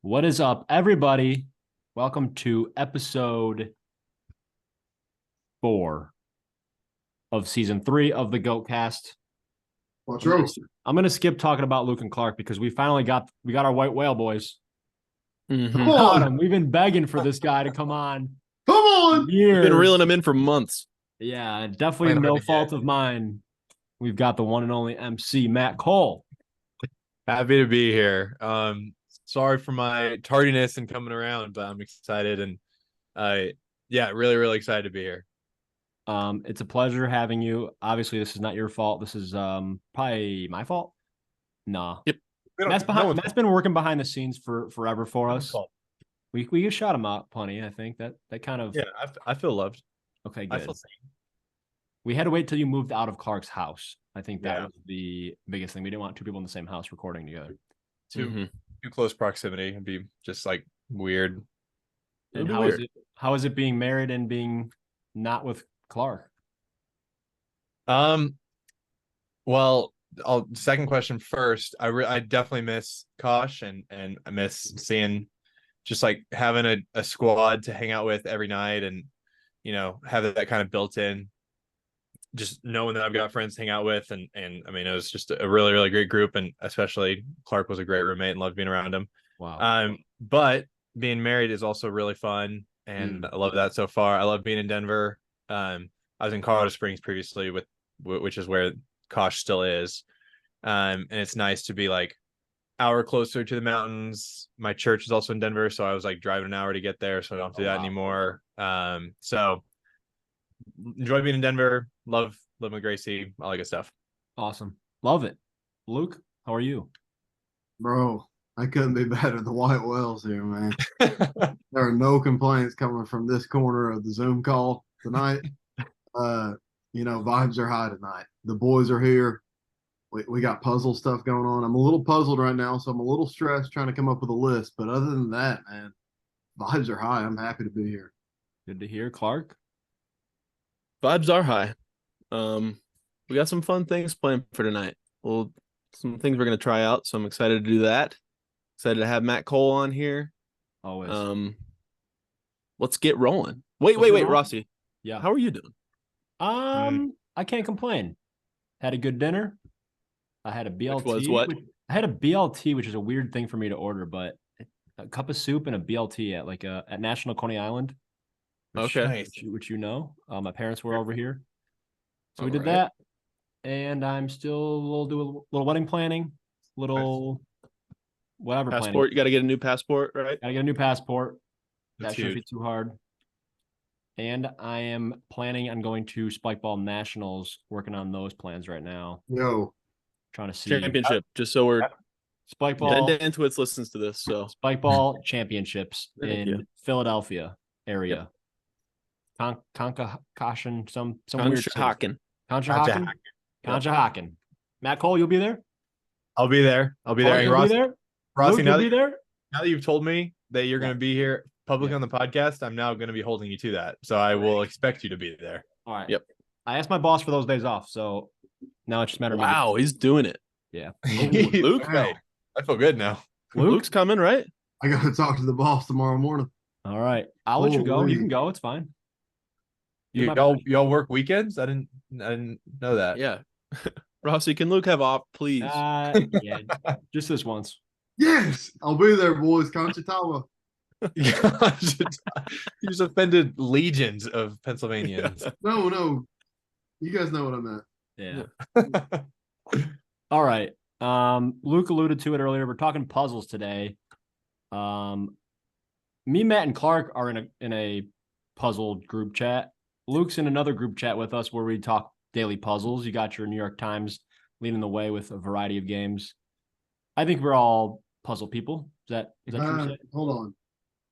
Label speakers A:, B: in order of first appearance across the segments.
A: What is up, everybody? Welcome to episode 4 of season 3 of the GOATCast. I'm gonna skip talking about Luke and Clark because we got our white whale boys.
B: Mm-hmm.
A: Come on. We've been begging for this guy to come on.
C: Come on!
A: Years.
B: We've been reeling him in for months.
A: Yeah, definitely no fault of mine. We've got the one and only MC, Matt Cole.
D: Happy to be here. Sorry for my tardiness and coming around, but I'm excited and really, really excited to be here.
A: It's a pleasure having you. Obviously, this is not your fault. This is probably my fault. Nah.
D: Yep.
A: Matt's been working behind the scenes for forever for us. We shot him out plenty. I think that kind of
D: I feel loved.
A: Okay, good.
D: I feel seen.
A: We had to wait till you moved out of Clark's house. I think that was the biggest thing. We didn't want two people in the same house recording together.
D: Too close proximity. It'd be just like weird.
A: And how is it being married and being not with Clark?
D: Well, second question first. I definitely miss Kosh and I miss seeing just like having a squad to hang out with every night and have that kind of built in. Just knowing that I've got friends to hang out with and I mean it was just a really, really great group, and especially Clark was a great roommate and loved being around him.
A: Wow.
D: But being married is also really fun and I love that so far. I love being in Denver. I was in Colorado Springs previously which is where Kosh still is. And it's nice to be like hour closer to the mountains. My church is also in Denver, so I was like driving an hour to get there, so I don't have to do that anymore. So enjoy being in Denver. Love living with Gracie, all that good stuff.
A: Awesome. Love it. Luke, how are you?
C: Bro, I couldn't be better. The white whales here, man. There are no complaints coming from this corner of the Zoom call tonight. Vibes are high tonight. The boys are here. We got puzzle stuff going on. I'm a little puzzled right now, so I'm a little stressed trying to come up with a list. But other than that, man, vibes are high. I'm happy to be here.
A: Good to hear. Clark?
B: Vibes are high. We got some fun things planned for tonight. Some things we're gonna try out, so I'm excited to do that. Excited to have Matt Cole on here.
A: Always.
B: Let's get rolling. Wait, Rossi.
A: Yeah.
B: How are you doing?
A: I can't complain. Had a good dinner. I had a BLT.
B: Which was what?
A: I had a BLT, which is a weird thing for me to order, but a cup of soup and a BLT at National Coney Island.
B: Okay.
A: Which my parents were over here. So we did that. And I'm still doing a little wedding planning, whatever
B: passport.
A: planning.
B: You got to get a new passport, right?
A: Got to get a new passport.
D: That's
A: that shouldn't be too hard. And I am planning on going to Spikeball Nationals, working on those plans right now. Trying to see
B: championship, just so we're
A: Spikeball.
B: Intwits listens to this, so
A: Spikeball championships in Philadelphia area.
B: Yep.
A: Concussion, some
B: weird
A: Conshohocken. Matt Cole, you'll be there?
D: I'll be there. Hey,
A: Rossi,
D: Rossi,
A: now
D: that you've told me that you're going to be here publicly on the podcast, I'm now going to be holding you to that. So I will expect you to be there.
A: All right.
B: Yep.
A: I asked my boss for those days off, so now it's just a matter of
B: wow, he's doing it.
A: Yeah.
B: Luke,
D: hey, I feel good now.
B: Luke's coming, right?
C: I got to talk to the boss tomorrow morning.
A: All right. I'll let you go. You can go. It's fine.
D: Y'all work weekends? I didn't know that.
B: Yeah. Rossi, can Luke have off, please?
A: Yeah, just this once.
C: Yes, I'll be there, boys. Conchatawa.
D: You just offended legions of Pennsylvanians.
C: No. You guys know what I meant.
A: Yeah. All right. Luke alluded to it earlier. We're talking puzzles today. Me, Matt, and Clark are in a puzzle group chat. Luke's in another group chat with us where we talk daily puzzles. You got your New York Times leading the way with a variety of games. I think we're all puzzle people. Is that true?
C: Hold on.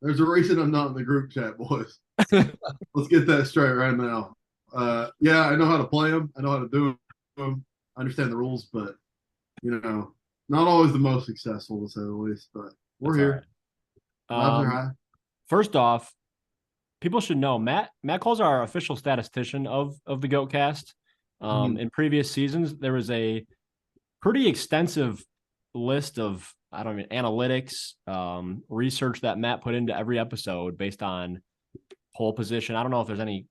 C: There's a reason I'm not in the group chat, boys. Let's get that straight right now. I know how to play them. I know how to do them. I understand the rules, but not always the most successful, to say the least. But we're here.
A: First off, people should know Matt Cole's our official statistician of the GOATcast. In previous seasons, there was a pretty extensive list of analytics, research that Matt put into every episode based on pole position. I don't know if there's any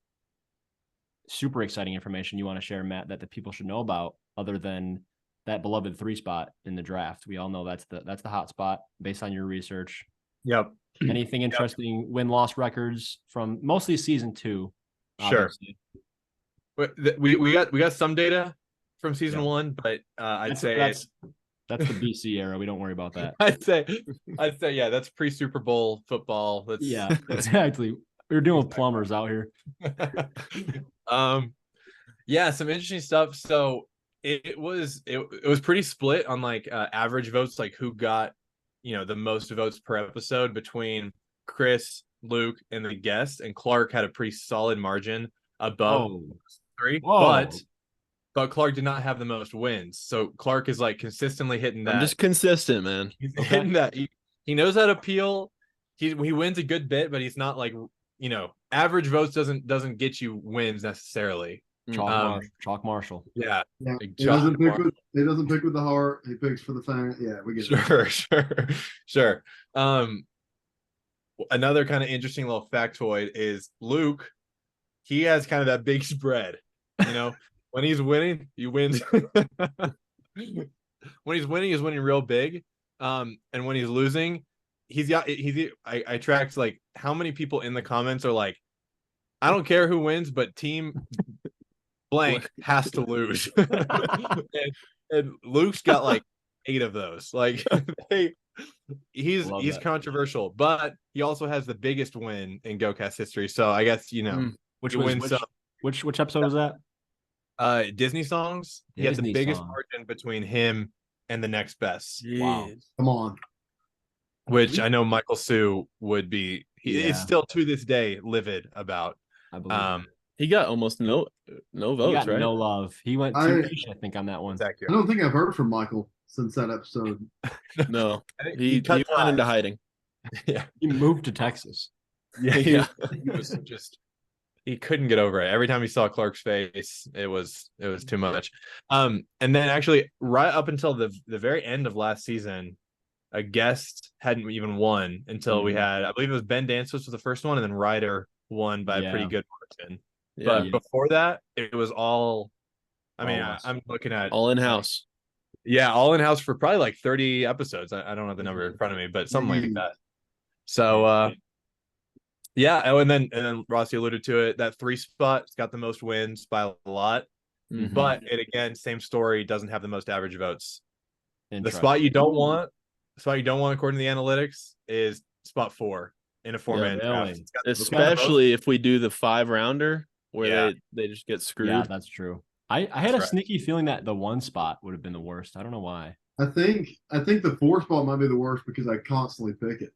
A: super exciting information you want to share, Matt, that the people should know about other than that beloved 3 spot in the draft. We all know that's the hot spot based on your research.
D: Yep.
A: Anything interesting, win-loss records from mostly season 2?
D: Sure.
A: Obviously.
D: But we got some data from season 1, but I'd say
A: that's the BC era. We don't worry about that.
D: I'd say yeah, that's pre-Super Bowl football. That's
A: Yeah, exactly. We're doing with plumbers out here.
D: Yeah, some interesting stuff. So it was pretty split on like average votes, like who got the most votes per episode between Chris, Luke, and the guest, and Clark had a pretty solid margin above 3. But Clark did not have the most wins. So Clark is like consistently hitting that.
B: I'm just consistent, man.
D: He's hitting that. He knows how to appeal. He wins a good bit, but he's not like, average votes doesn't get you wins necessarily.
A: Chalk Marshall.
D: Yeah.
C: He doesn't pick with the heart. He picks for the fan. Yeah, we get
D: it. Sure. Another kind of interesting little factoid is Luke. He has kind of that big spread. When he's winning, he wins. When he's winning, he's winning real big. And when he's losing, I tracked like how many people in the comments are like, I don't care who wins, but team blank has to lose. and Luke's got like 8 of those. Like he's controversial, but he also has the biggest win in GOATCast history. So I guess which
A: episode was that?
D: Disney songs. He had the biggest margin between him and the next best.
B: Jeez.
C: Wow. Come on.
D: Which I know Michael Sue would be. It's still to this day livid about.
A: I believe.
B: He got almost no votes, right?
A: No love. He went to I think on that one.
C: I don't think I've heard from Michael since that episode.
B: No, he went into hiding.
D: Yeah,
A: he moved to Texas.
D: Yeah. He was just. He couldn't get over it. Every time he saw Clark's face, it was too much. And then actually, right up until the very end of last season, a guest hadn't even won until we had, I believe it was Ben Dances for the first one, and then Ryder won by a pretty good margin. But before that, it was all. I mean, I'm looking at
B: all in house.
D: Yeah, all in house for probably like 30 episodes. I don't have the number in front of me, but something like that. So. Yeah, and then Rossi alluded to it. That 3 spot's got the most wins by a lot, but it again, same story, doesn't have the most average votes. The spot you don't want, according to the analytics, is spot 4 in a 4-man draft.
B: Especially if we do the 5-rounder where they just get screwed.
A: Yeah, that's true. I had a sneaky feeling that the 1 spot would have been the worst. I don't know why.
C: I think the 4 spot might be the worst because I constantly pick it.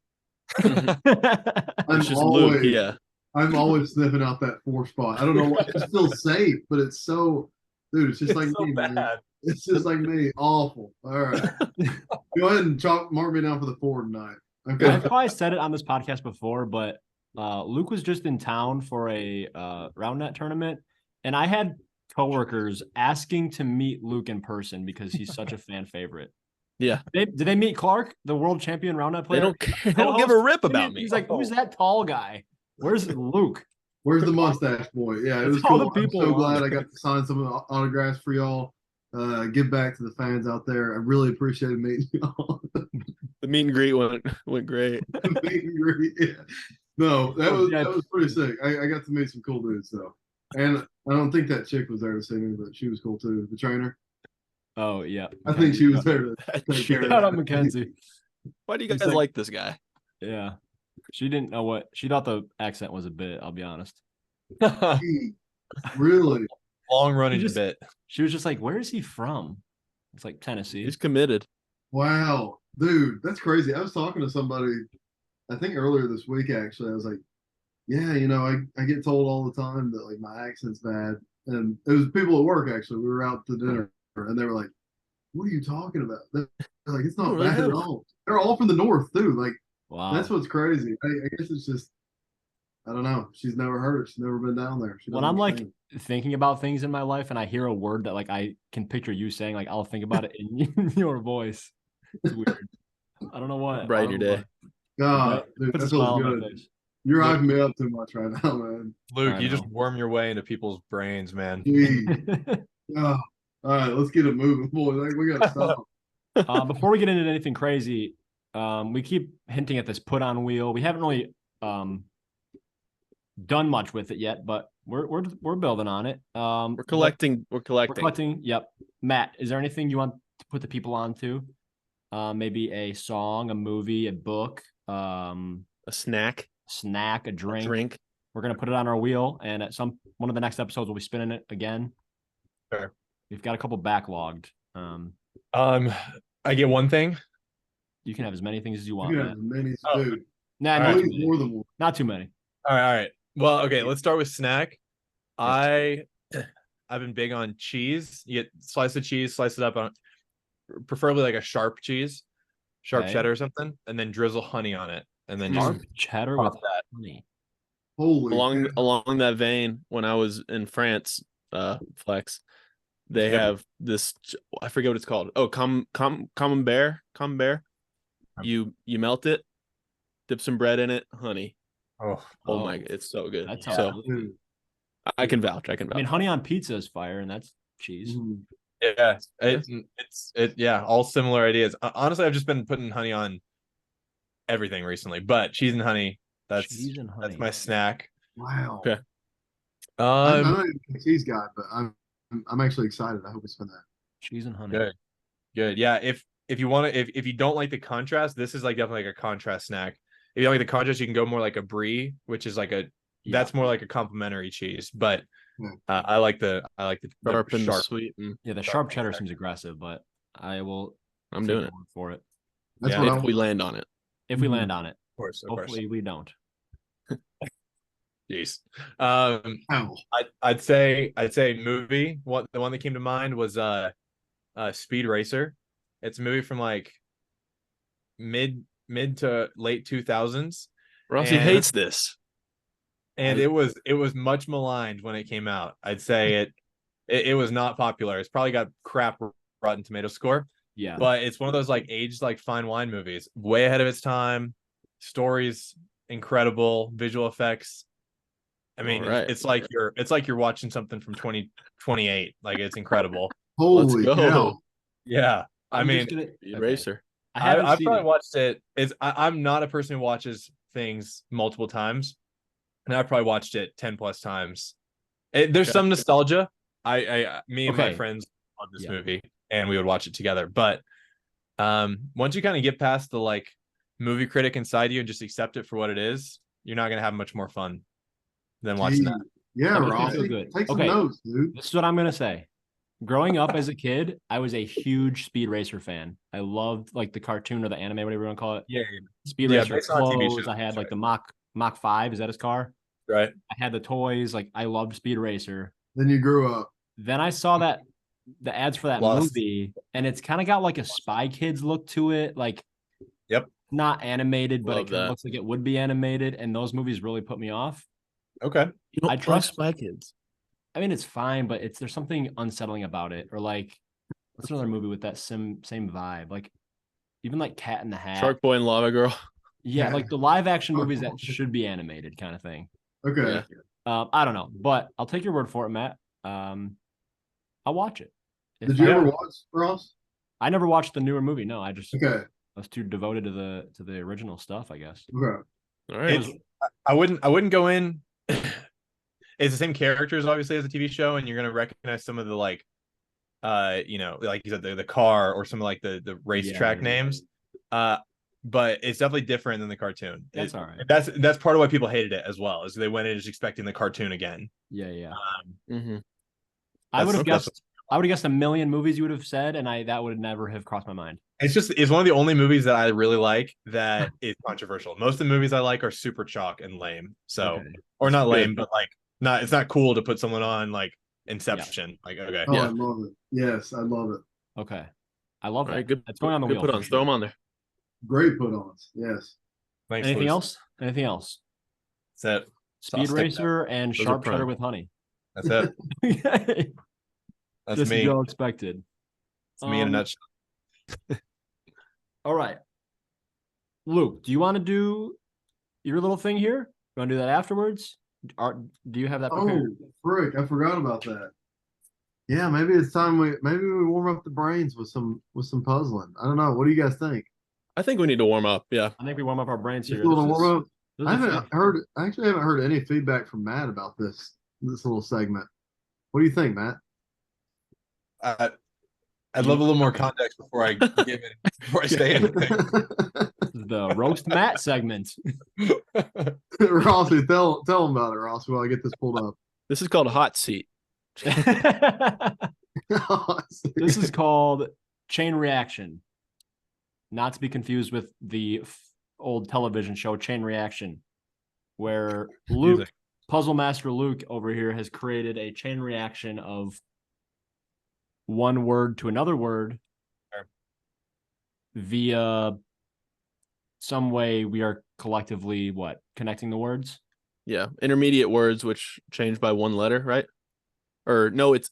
C: I'm always sniffing out that 4 spot. I don't know why it's still safe, but it's so, dude. It's just like
D: so
C: me,
D: bad.
C: man. It's just like me. Awful. All right, go ahead and mark me down for the 4 tonight. Okay.
A: I've probably said it on this podcast before, but Luke was just in town for a round net tournament, and I had coworkers asking to meet Luke in person because he's such a fan favorite.
B: Yeah.
A: Did they meet Clark, the world champion round net player?
B: They don't give a rip about me.
A: He's like, who's that tall guy? Where's Luke?
C: Where's the mustache boy? Yeah, it was cool. I'm so glad I got to sign some autographs for y'all. Give back to the fans out there. I really appreciated meeting y'all.
B: The meet and greet went great.
C: The meet and greet, yeah. No, that was pretty sick. I got to meet some cool dudes though. And I don't think that chick was there to see me, but she was cool too. The trainer.
A: Oh yeah,
C: I think she was there to take care
A: Shout out Mackenzie.
B: Why do you guys like this guy?
A: Yeah, she didn't know what she thought the accent was a bit. I'll be honest.
C: Really
D: long running bit.
A: She was just like, "Where is he from?" It's like Tennessee.
B: He's committed.
C: Wow, dude, that's crazy. I was talking to somebody, I think earlier this week actually. I was like, "Yeah, I get told all the time that like my accent's bad," and it was people at work actually. We were out to dinner. And they were like, "What are you talking about?" They're like, "It's not bad at all." They're all from the north too. Like, wow, that's what's crazy. I guess it's just, I don't know. She's never heard it. She's never been down there.
A: When I'm like thinking about things in my life, and I hear a word that like I can picture you saying, like I'll think about it in your voice. It's weird. I don't know what.
B: Brighten your day.
C: God, dude,
A: Puts a
C: that
A: smile
C: feels
A: on my
C: good.
A: face.
C: You're
D: Look-
C: hyping me up too much right now, man.
D: Luke,
A: I
D: you just
A: know.
D: worm your way into people's brains, man.
C: Jeez. Oh. All right, let's get it moving, boys. Like, we got to stop.
A: Before we get into anything crazy, we keep hinting at this put on wheel. We haven't really done much with it yet, but we're building on it.
B: We're collecting. We're
A: We're
B: collecting.
A: collecting. Yep. Matt, is there anything you want to put the people on to? Maybe a song, a movie, a book,
B: A snack.
A: snack, a drink.
B: Drink.
A: We're gonna put it on our wheel, and at one of the next episodes, we'll be spinning it again.
D: Sure.
A: We've got a couple backlogged.
D: I get one thing.
A: You can have as many things as you
C: You
A: want,
C: can
A: Matt.
C: have as many as
D: Oh.
C: dude.
A: Nah,
D: All
A: not
D: right.
A: too
C: Please,
A: many.
C: more than one.
A: Not too many.
D: All right. Well, okay, let's start with snack. I've been big on cheese. You get slice of cheese, slice it up on preferably like a sharp cheese, sharp
A: Okay.
D: cheddar or something, and then drizzle honey on it. And then
A: Sharp
D: just
A: cheddar
D: pop
A: with
D: that.
A: honey.
C: Holy
B: Along
C: cow.
B: along that vein, when I was in France, Flex, they
D: Yep.
B: have this. I forget what it's called. Oh, camembert. You melt it, dip some bread in it, honey.
D: Oh,
B: Oh my, it's so good.
A: That's
B: So
A: how.
C: Dude.
B: I can vouch. I can
A: I
B: vouch.
A: mean, honey on pizza is fire, and that's cheese.
C: Mm.
D: yeah. Yeah, all similar ideas. Honestly, I've just been putting honey on everything recently, but cheese and honey,
A: Cheese and honey.
D: that's my snack.
C: Wow.
B: Okay.
C: I'm not even a cheese guy, but I'm actually excited. I hope we spend that.
A: Cheese and honey.
D: Good. Yeah, if you want to, if you don't like the contrast, this is like definitely like a contrast snack. If you don't like the contrast, you can go more like a brie, which is like that's more like a complimentary cheese. But I like the
B: Sharp and
D: sharp.
B: sweet.
A: Yeah, the sharp cheddar seems aggressive, but I will.
B: I'm
A: take
B: doing
A: your
B: it
A: word for it.
C: That's
D: Yeah.
C: what I
B: if we
C: want.
B: land on it.
A: If we
C: Mhm.
A: land on it.
D: Of course.
A: Hopefully, we don't.
D: Jeez.
C: Ow.
D: I'd say movie. The one that came to mind was Speed Racer. It's a movie from like mid to late 2000s,
B: Rossi
D: And-
B: hates this.
D: and it was much maligned when it came out. I'd say it was not popular. It's probably got crap Rotten Tomato score,
A: Yeah.
D: but it's one of those like aged like fine wine movies, way ahead of its time. Stories incredible, visual effects. I mean,
B: All right.
D: it's like you're watching something from 2028. Like it's incredible.
C: Holy
B: go.
C: cow.
D: Yeah, I mean,
B: Speed Racer.
A: I haven't
D: I've
A: seen
D: probably
A: it.
D: watched it. I'm not a person who watches things multiple times, and I've probably watched it 10 plus times. There's some nostalgia. Me and my
A: Okay.
D: friends love this
A: Yeah.
D: movie, and we would watch it together. But once you kind of get past the like movie critic inside you and just accept it for what it is, you're not gonna have much more fun than watching that.
C: Gee. Yeah,
A: That makes me feel
C: Rossi.
A: good.
C: Take some
A: Okay.
C: notes, dude.
A: This is what I'm gonna say. Growing up as a kid, I was a huge Speed Racer fan. I loved like the cartoon or the anime, whatever you want to call it.
D: Yeah,
A: Speed
D: Yeah,
A: Racer
D: based on a TV
A: clothes.
D: show,
A: I had
D: that's
A: like the Mach 5. Is that his car?
D: right.
A: I had the toys. Like I loved Speed Racer.
C: Then you grew up.
A: Then I saw the ads for that
D: Lost.
A: movie, and it's kind of got like a Spy Kids look to it. Like,
D: Yep.
A: not animated, but
B: Love
A: it kind of
B: that.
A: looks like it would be animated. And those movies really put me off.
D: Okay.
B: You don't
A: I
B: like
A: trust-
B: Spy Kids.
A: I mean, it's fine, but there's something unsettling about it. Or like, what's another movie with that same vibe? Like, even like Cat in the Hat.
B: Shark Boy and Lava Girl.
A: Yeah, like the live action
C: Shark
A: movies
C: Boy.
A: that should be animated, kind of thing.
C: Okay.
B: Yeah.
A: I don't know, but I'll take your word for it, Matt. I'll watch it. If
C: Did you
A: I-
C: ever watch Ross?
A: I never watched the newer movie. No, I just
C: Okay.
A: was too devoted to the original stuff, I guess.
C: Okay.
B: All right.
D: It's, I wouldn't go in. It's the same characters obviously as a TV show, and you're gonna recognize some of the like like you said, the car or some of like the racetrack
A: Yeah.
D: names. But it's definitely different than the cartoon.
A: That's all right.
D: That's part of why people hated it as well, is they went in just expecting the cartoon again.
A: Yeah.
B: Mm-hmm.
A: I would have
D: That's-
A: guessed. I would have guessed a million movies you would have said, and that would never have crossed my mind.
D: It's one of the only movies that I really like that is controversial. Most of the movies I like are super chalk and lame. So
A: Okay.
D: or not
B: Good.
D: lame, but like it's not cool to put someone on like Inception. Like okay.
C: Oh,
B: Yeah.
C: I love it. Yes, I love it.
A: Okay. I love
B: All
A: that.
B: right. Good.
A: That's going on the
B: good
A: wheel.
B: put
A: for
B: on.
A: sure.
B: Throw them on there.
C: Great put ons. Yes.
D: Thanks,
A: Anything
D: Luis.
A: else? Anything else?
D: That's it.
A: Speed
D: I'll stick
A: Racer and
B: Those are
A: sharp cheddar
B: prime.
A: with honey.
D: That's it. That's
A: Just as
D: me.
A: y'all expected.
D: It's me in a nutshell.
A: All right. Luke, do you want to do your little thing here? You want to do that afterwards? Do you have that prepared?
C: Oh, frick! I forgot about that. Yeah, maybe it's time maybe we warm up the brains with some puzzling. I don't know. What do you guys think?
B: I think we need to warm up. Yeah.
A: I think we warm up our brains
C: Just
A: here.
C: a little warm up.
A: This
C: I
A: is a
C: haven't heard. I actually haven't heard any feedback from Matt about this little segment. What do you think, Matt?
D: I'd love a little more context before I before I say anything.
A: the roast Matt segment.
C: Rossi, tell them about it, Rossi, while I get this pulled up.
B: This is called hot seat.
A: This is called chain reaction, not to be confused with the old television show Chain Reaction, where Luke, Puzzle Master Luke over here, has created a chain reaction of one word to another word via some way we are collectively connecting the words.
B: Yeah, intermediate words which change by one letter, right? Or no, it's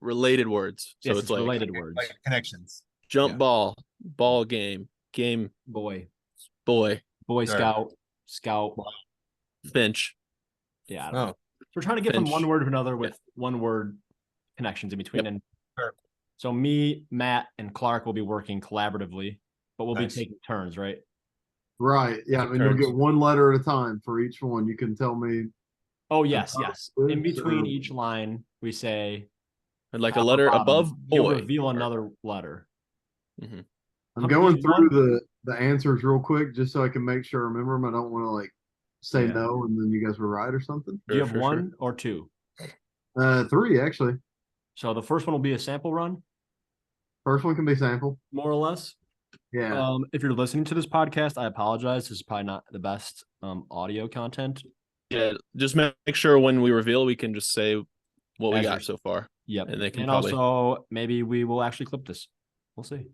B: related words. So
A: Yes,
B: it's like
A: related words.
D: Like connections.
B: jump ball game,
A: Boy
B: Right.
A: Scout.
B: Finch.
A: Yeah.
D: Oh,
A: So we're trying to get from
B: Finch.
A: one word to another with one word connections in between.
B: Yep.
A: And
D: Sure.
A: so me, Matt, and Clark will be working collaboratively, but we'll
D: Nice.
A: be taking turns, right?
C: Right. Yeah. I mean, you'll get one letter at a time for each one. You can tell me.
A: Oh, yes. In
C: Oops,
A: between
C: or-
A: each line, we say
B: And like
A: top
B: a
A: or
B: letter
A: bottom.
B: above
A: He'll
B: boy.
A: reveal another letter.
C: I'm
A: How
C: going
A: many
C: through
A: one?
C: the answers real quick just so I can make sure I remember them. I don't want to say
A: Yeah.
C: no and then you guys were right or something.
A: Do you have
B: Sure.
A: one or two?
C: 3 actually.
A: So the first one will be a sample run,
C: First one can be sample.
A: more or less.
C: Yeah.
A: If you're listening to this podcast, I apologize. This is probably not the best audio content.
B: Yeah, just make sure when we reveal, we can just say what we
A: As
B: got
A: you're-
B: so far.
A: Yep.
B: And they can
A: And
B: probably
A: also maybe we will actually clip this. We'll see.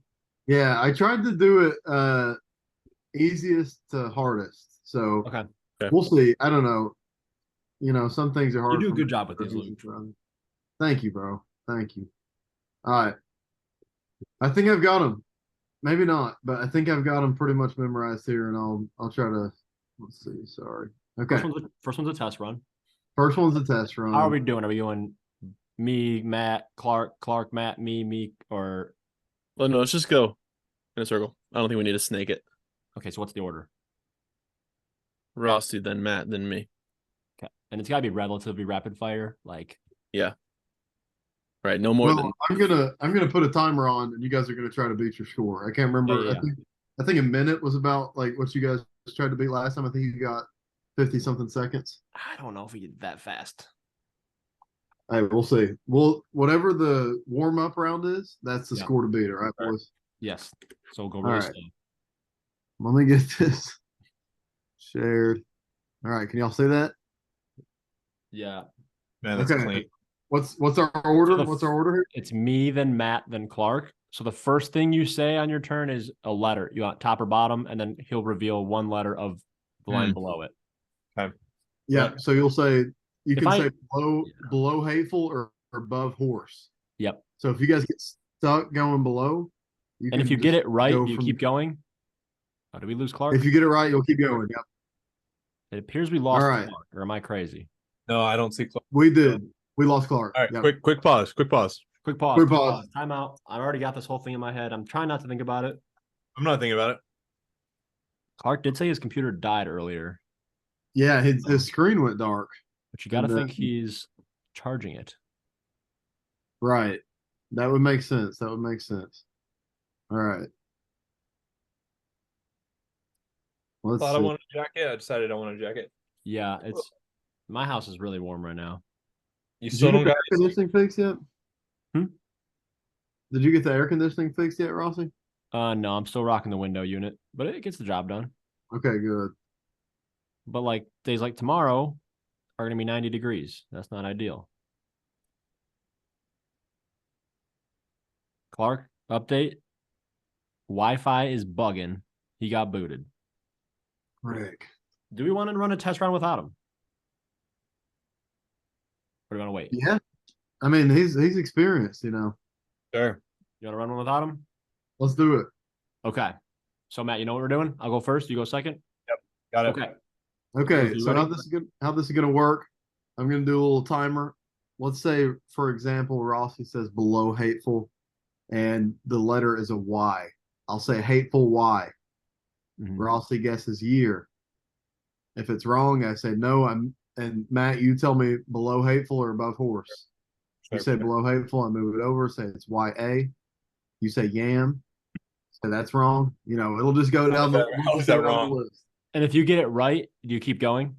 C: Yeah. I tried to do it easiest to hardest. So
A: Okay.
C: we'll see. I don't know. Some things are hard.
A: You do a
C: for
A: good
C: me.
A: job with these, Luke.
C: Thank you, bro. Thank you. All right. I think I've got them. Maybe not, but I think I've got them pretty much memorized here, and I'll try to. Let's see. Sorry. Okay.
A: First one's a test run.
C: First one's a test run.
A: How are we doing? Are we doing me, Matt, Clark, Matt, me, or
B: Well, no, let's just go in a circle. I don't think we need to snake it.
A: okay? So what's the order?
B: Rossi, then Matt, then me.
A: Okay, and it's got to be relatively rapid fire.
B: Right. No more than
C: I'm gonna put a timer on, and you guys are gonna try to beat your score. I can't remember.
A: Yeah.
C: I think a minute was about what you guys tried to beat last time. I think you got 50 something seconds.
A: I don't know if we get that fast.
C: Hey, we'll see. Whatever the warm up round is, that's the
A: Yeah.
C: score to beat. All right, boys.
A: Yes. So we'll go
C: All
A: really
C: right.
A: slow.
C: Let me get this shared. All right, can y'all see that?
A: Yeah.
D: man, that's
C: Okay.
D: clean.
C: What's our order?
A: So
C: What's our order here?
A: It's me, then Matt, then Clark. So the first thing you say on your turn is a letter. You want top or bottom, and then he'll reveal one letter of the line below it.
C: Yeah. So you'll say you
A: If
C: can
A: I-
C: say below hateful or above horse.
A: Yep.
C: So if you guys get stuck going below, you
A: And if
C: can
A: you get
C: just
A: it right,
C: go
A: you
C: from-
A: keep going. Oh, did we lose Clark?
C: If you get it right, you'll keep going. Yep.
A: It appears we lost
C: All right.
A: Clark, or am I crazy?
D: No, I don't see.
C: We did. We lost Clark.
D: All right,
C: Yep.
D: quick pause.
A: Quick pause.
C: Quick pause.
A: Time out. I already got this whole thing in my head. I'm trying not to think about it.
D: I'm not thinking about it.
A: Clark did say his computer died earlier,
C: Yeah, his screen went dark.
A: but you got to
C: And,
A: think he's charging it.
C: Right. That would make sense. All right. Let's
D: Thought I
C: see.
D: wanted a jacket. I decided I want a jacket.
A: Yeah, it's my house is really warm right now.
D: You
C: Did
D: still
C: you
D: don't
C: get the
D: got
C: air conditioning fixed yet?
A: Hmm?
C: Did you get the air conditioning fixed yet, Rossi?
A: No, I'm still rocking the window unit, but it gets the job done.
C: Okay, good.
A: But days like tomorrow are gonna be 90 degrees. That's not ideal. Clark, update. Wi-Fi is bugging. He got booted.
C: Rick.
A: Do we want to run a test round without him? Or do you want to wait?
C: Yeah. I mean, he's experienced,
D: Sure.
A: You want to run one without him?
C: Let's do it.
A: Okay. So Matt, you know what we're doing? I'll go first. You go second.
D: Got it.
A: Okay.
C: Okay,
A: You
C: so
A: ready?
C: how this is gonna work? I'm gonna do a little timer. Let's say, for example, Rossi says below hateful, and the letter is a Y. I'll say hateful Y.
A: Mhm.
C: Rossi guesses year. If it's wrong, I say no. And Matt, you tell me below hateful or above horse. You say below hateful, I move it over. Say it's YA. You say yam. Say that's wrong. It'll just go down the.
D: How is that wrong?
C: list.
A: And if you get it right, do you keep going?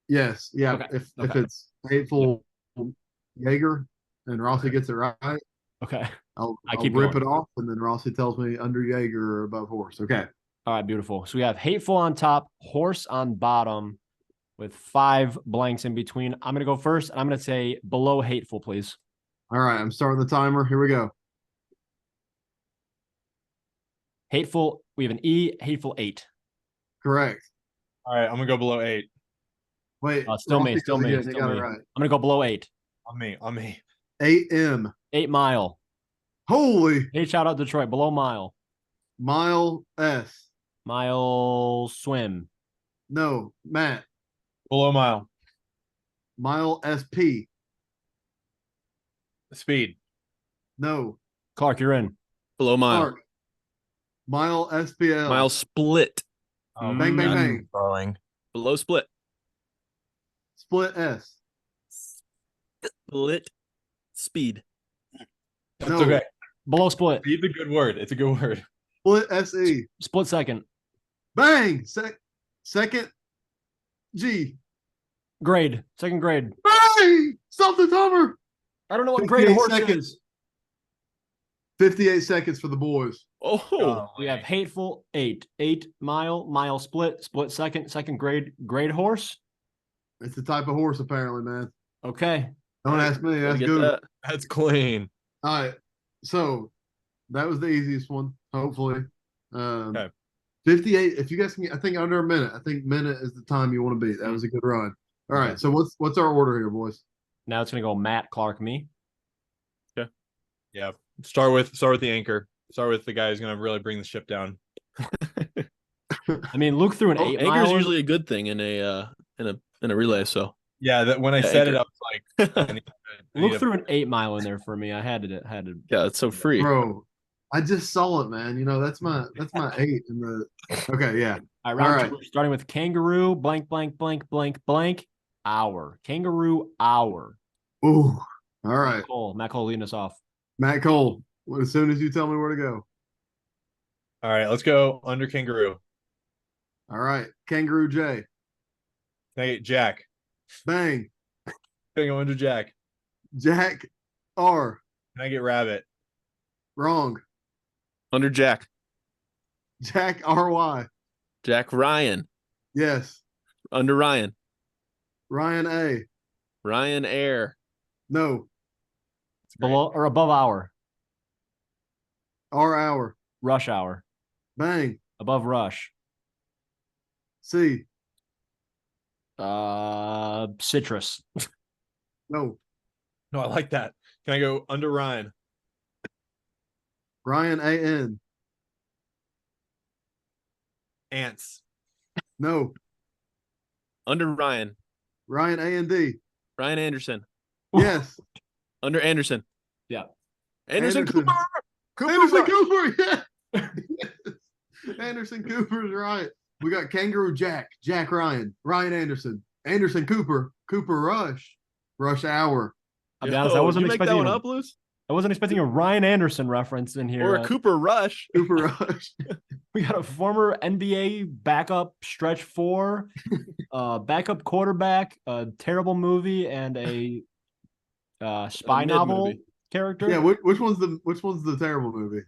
C: Yes, yeah.
A: Okay,
C: If
A: okay.
C: it's hateful Jaeger and Rossi gets it right,
A: Okay.
C: I'll
A: keep
C: rip
A: going.
C: it off, and then Rossi tells me under Jaeger or above horse. Okay.
A: All right, beautiful. So we have hateful on top, horse on bottom, with 5 blanks in between. I'm going to go first, and I'm going to say below hateful, please.
C: All right, I'm starting the timer. Here we go.
A: Hateful, we have an E, hateful 8.
C: Correct.
D: All right, I'm gonna go below 8.
C: Wait,
A: Still me,
C: Rossi
A: still
C: goes
A: me,
C: again.
A: still
C: You got
A: me.
C: it right.
A: I'm going to go below 8.
D: On me.
C: 8M.
A: 8 mile.
C: Holy
A: Hey, shout out Detroit, below mile.
C: mile S.
A: Mile swim.
C: No, Matt.
D: Below mile.
C: Mile SP.
D: Speed.
C: No.
A: Clark, you're in.
B: Below mile.
C: Clark. Mile SPL.
B: Mile split.
D: Oh,
C: Bang, bang,
D: that's
C: bang.
D: Darling.
B: Below split.
C: Split S.
B: Split speed.
D: That's
C: No.
D: okay.
A: Below split.
D: Speed's a good word. It's a good word.
C: Split SE.
A: Split second.
C: Bang. Second G.
A: Grade. Second grade.
C: Bang. Stop the timer.
A: I don't know what grade
C: 58
A: horse
C: seconds.
A: is.
C: 58 seconds for the boys.
B: Oh,
A: We have hateful 8. 8 mile split second grade horse.
C: It's the type of horse, apparently, man.
A: Okay.
C: Don't ask me.
B: gotta
C: Ask
B: get
C: Google.
B: that.
D: That's clean.
C: All right. So that was the easiest one, hopefully.
D: Okay.
C: 58. If you guys can get, I think under a minute. I think minute is the time you want to beat. That was a good run. All right.
A: Okay.
C: So what's our order here, boys?
A: Now it's gonna go Matt, Clark, me.
D: Yeah. Start with the anchor. Start with the guy who's gonna really bring the ship down.
A: I mean, Luke threw an 8
B: Anchor
A: mile.
B: is usually a good thing in a relay. So
D: Yeah, that when I
B: Yeah,
D: said it,
B: anchor.
D: I was like, I need
A: Luke
D: to-
A: threw an 8 mile in there for me. I had to.
B: yeah, it's so free.
C: Bro, I just saw it, man. That's my 8 in the. Okay, yeah.
A: All right, round
C: All
A: 2. We're starting with kangaroo blank hour. Kangaroo hour.
C: Ooh. All right,
A: Matt Cole leading us off.
C: Matt Cole. As soon as you tell me where to go.
D: All right, let's go under kangaroo.
C: All right, Kangaroo J.
D: Can I get Jack?
C: Bang.
D: Can I go under Jack?
C: Jack R.
D: Can I get rabbit?
C: Wrong.
B: Under Jack.
C: Jack RY.
B: Jack Ryan.
C: Yes.
B: Under Ryan.
C: Ryan A.
B: Ryan Air.
C: No.
A: Below or above hour.
C: R hour.
A: Rush hour.
C: Bang.
A: Above rush.
C: C.
A: Citrus.
C: No.
D: No, I like that. Can I go under Ryan?
C: Ryan A.N.
D: Ants.
C: No.
B: Under Ryan.
C: Ryan A&D.
B: Ryan Anderson.
C: Yes.
B: Under Anderson.
A: Yeah.
B: Anderson
C: Anderson.
B: Cooper.
C: Anderson Cooper. Yeah. Yes. Anderson Cooper's right. We got Kangaroo Jack. Jack Ryan. Ryan Anderson. Anderson Cooper. Cooper Rush. Rush Hour.
A: I'll be honest, I wasn't
B: you make that
A: expecting
B: one up, Luce?
A: I wasn't expecting a Ryan Anderson reference in here.
B: Or a Cooper Rush.
C: Cooper Rush.
A: We got a former NBA backup stretch 4, backup quarterback, a terrible movie, and a spy
B: mid
A: novel
B: movie.
A: character.
C: Yeah, which one's the terrible movie?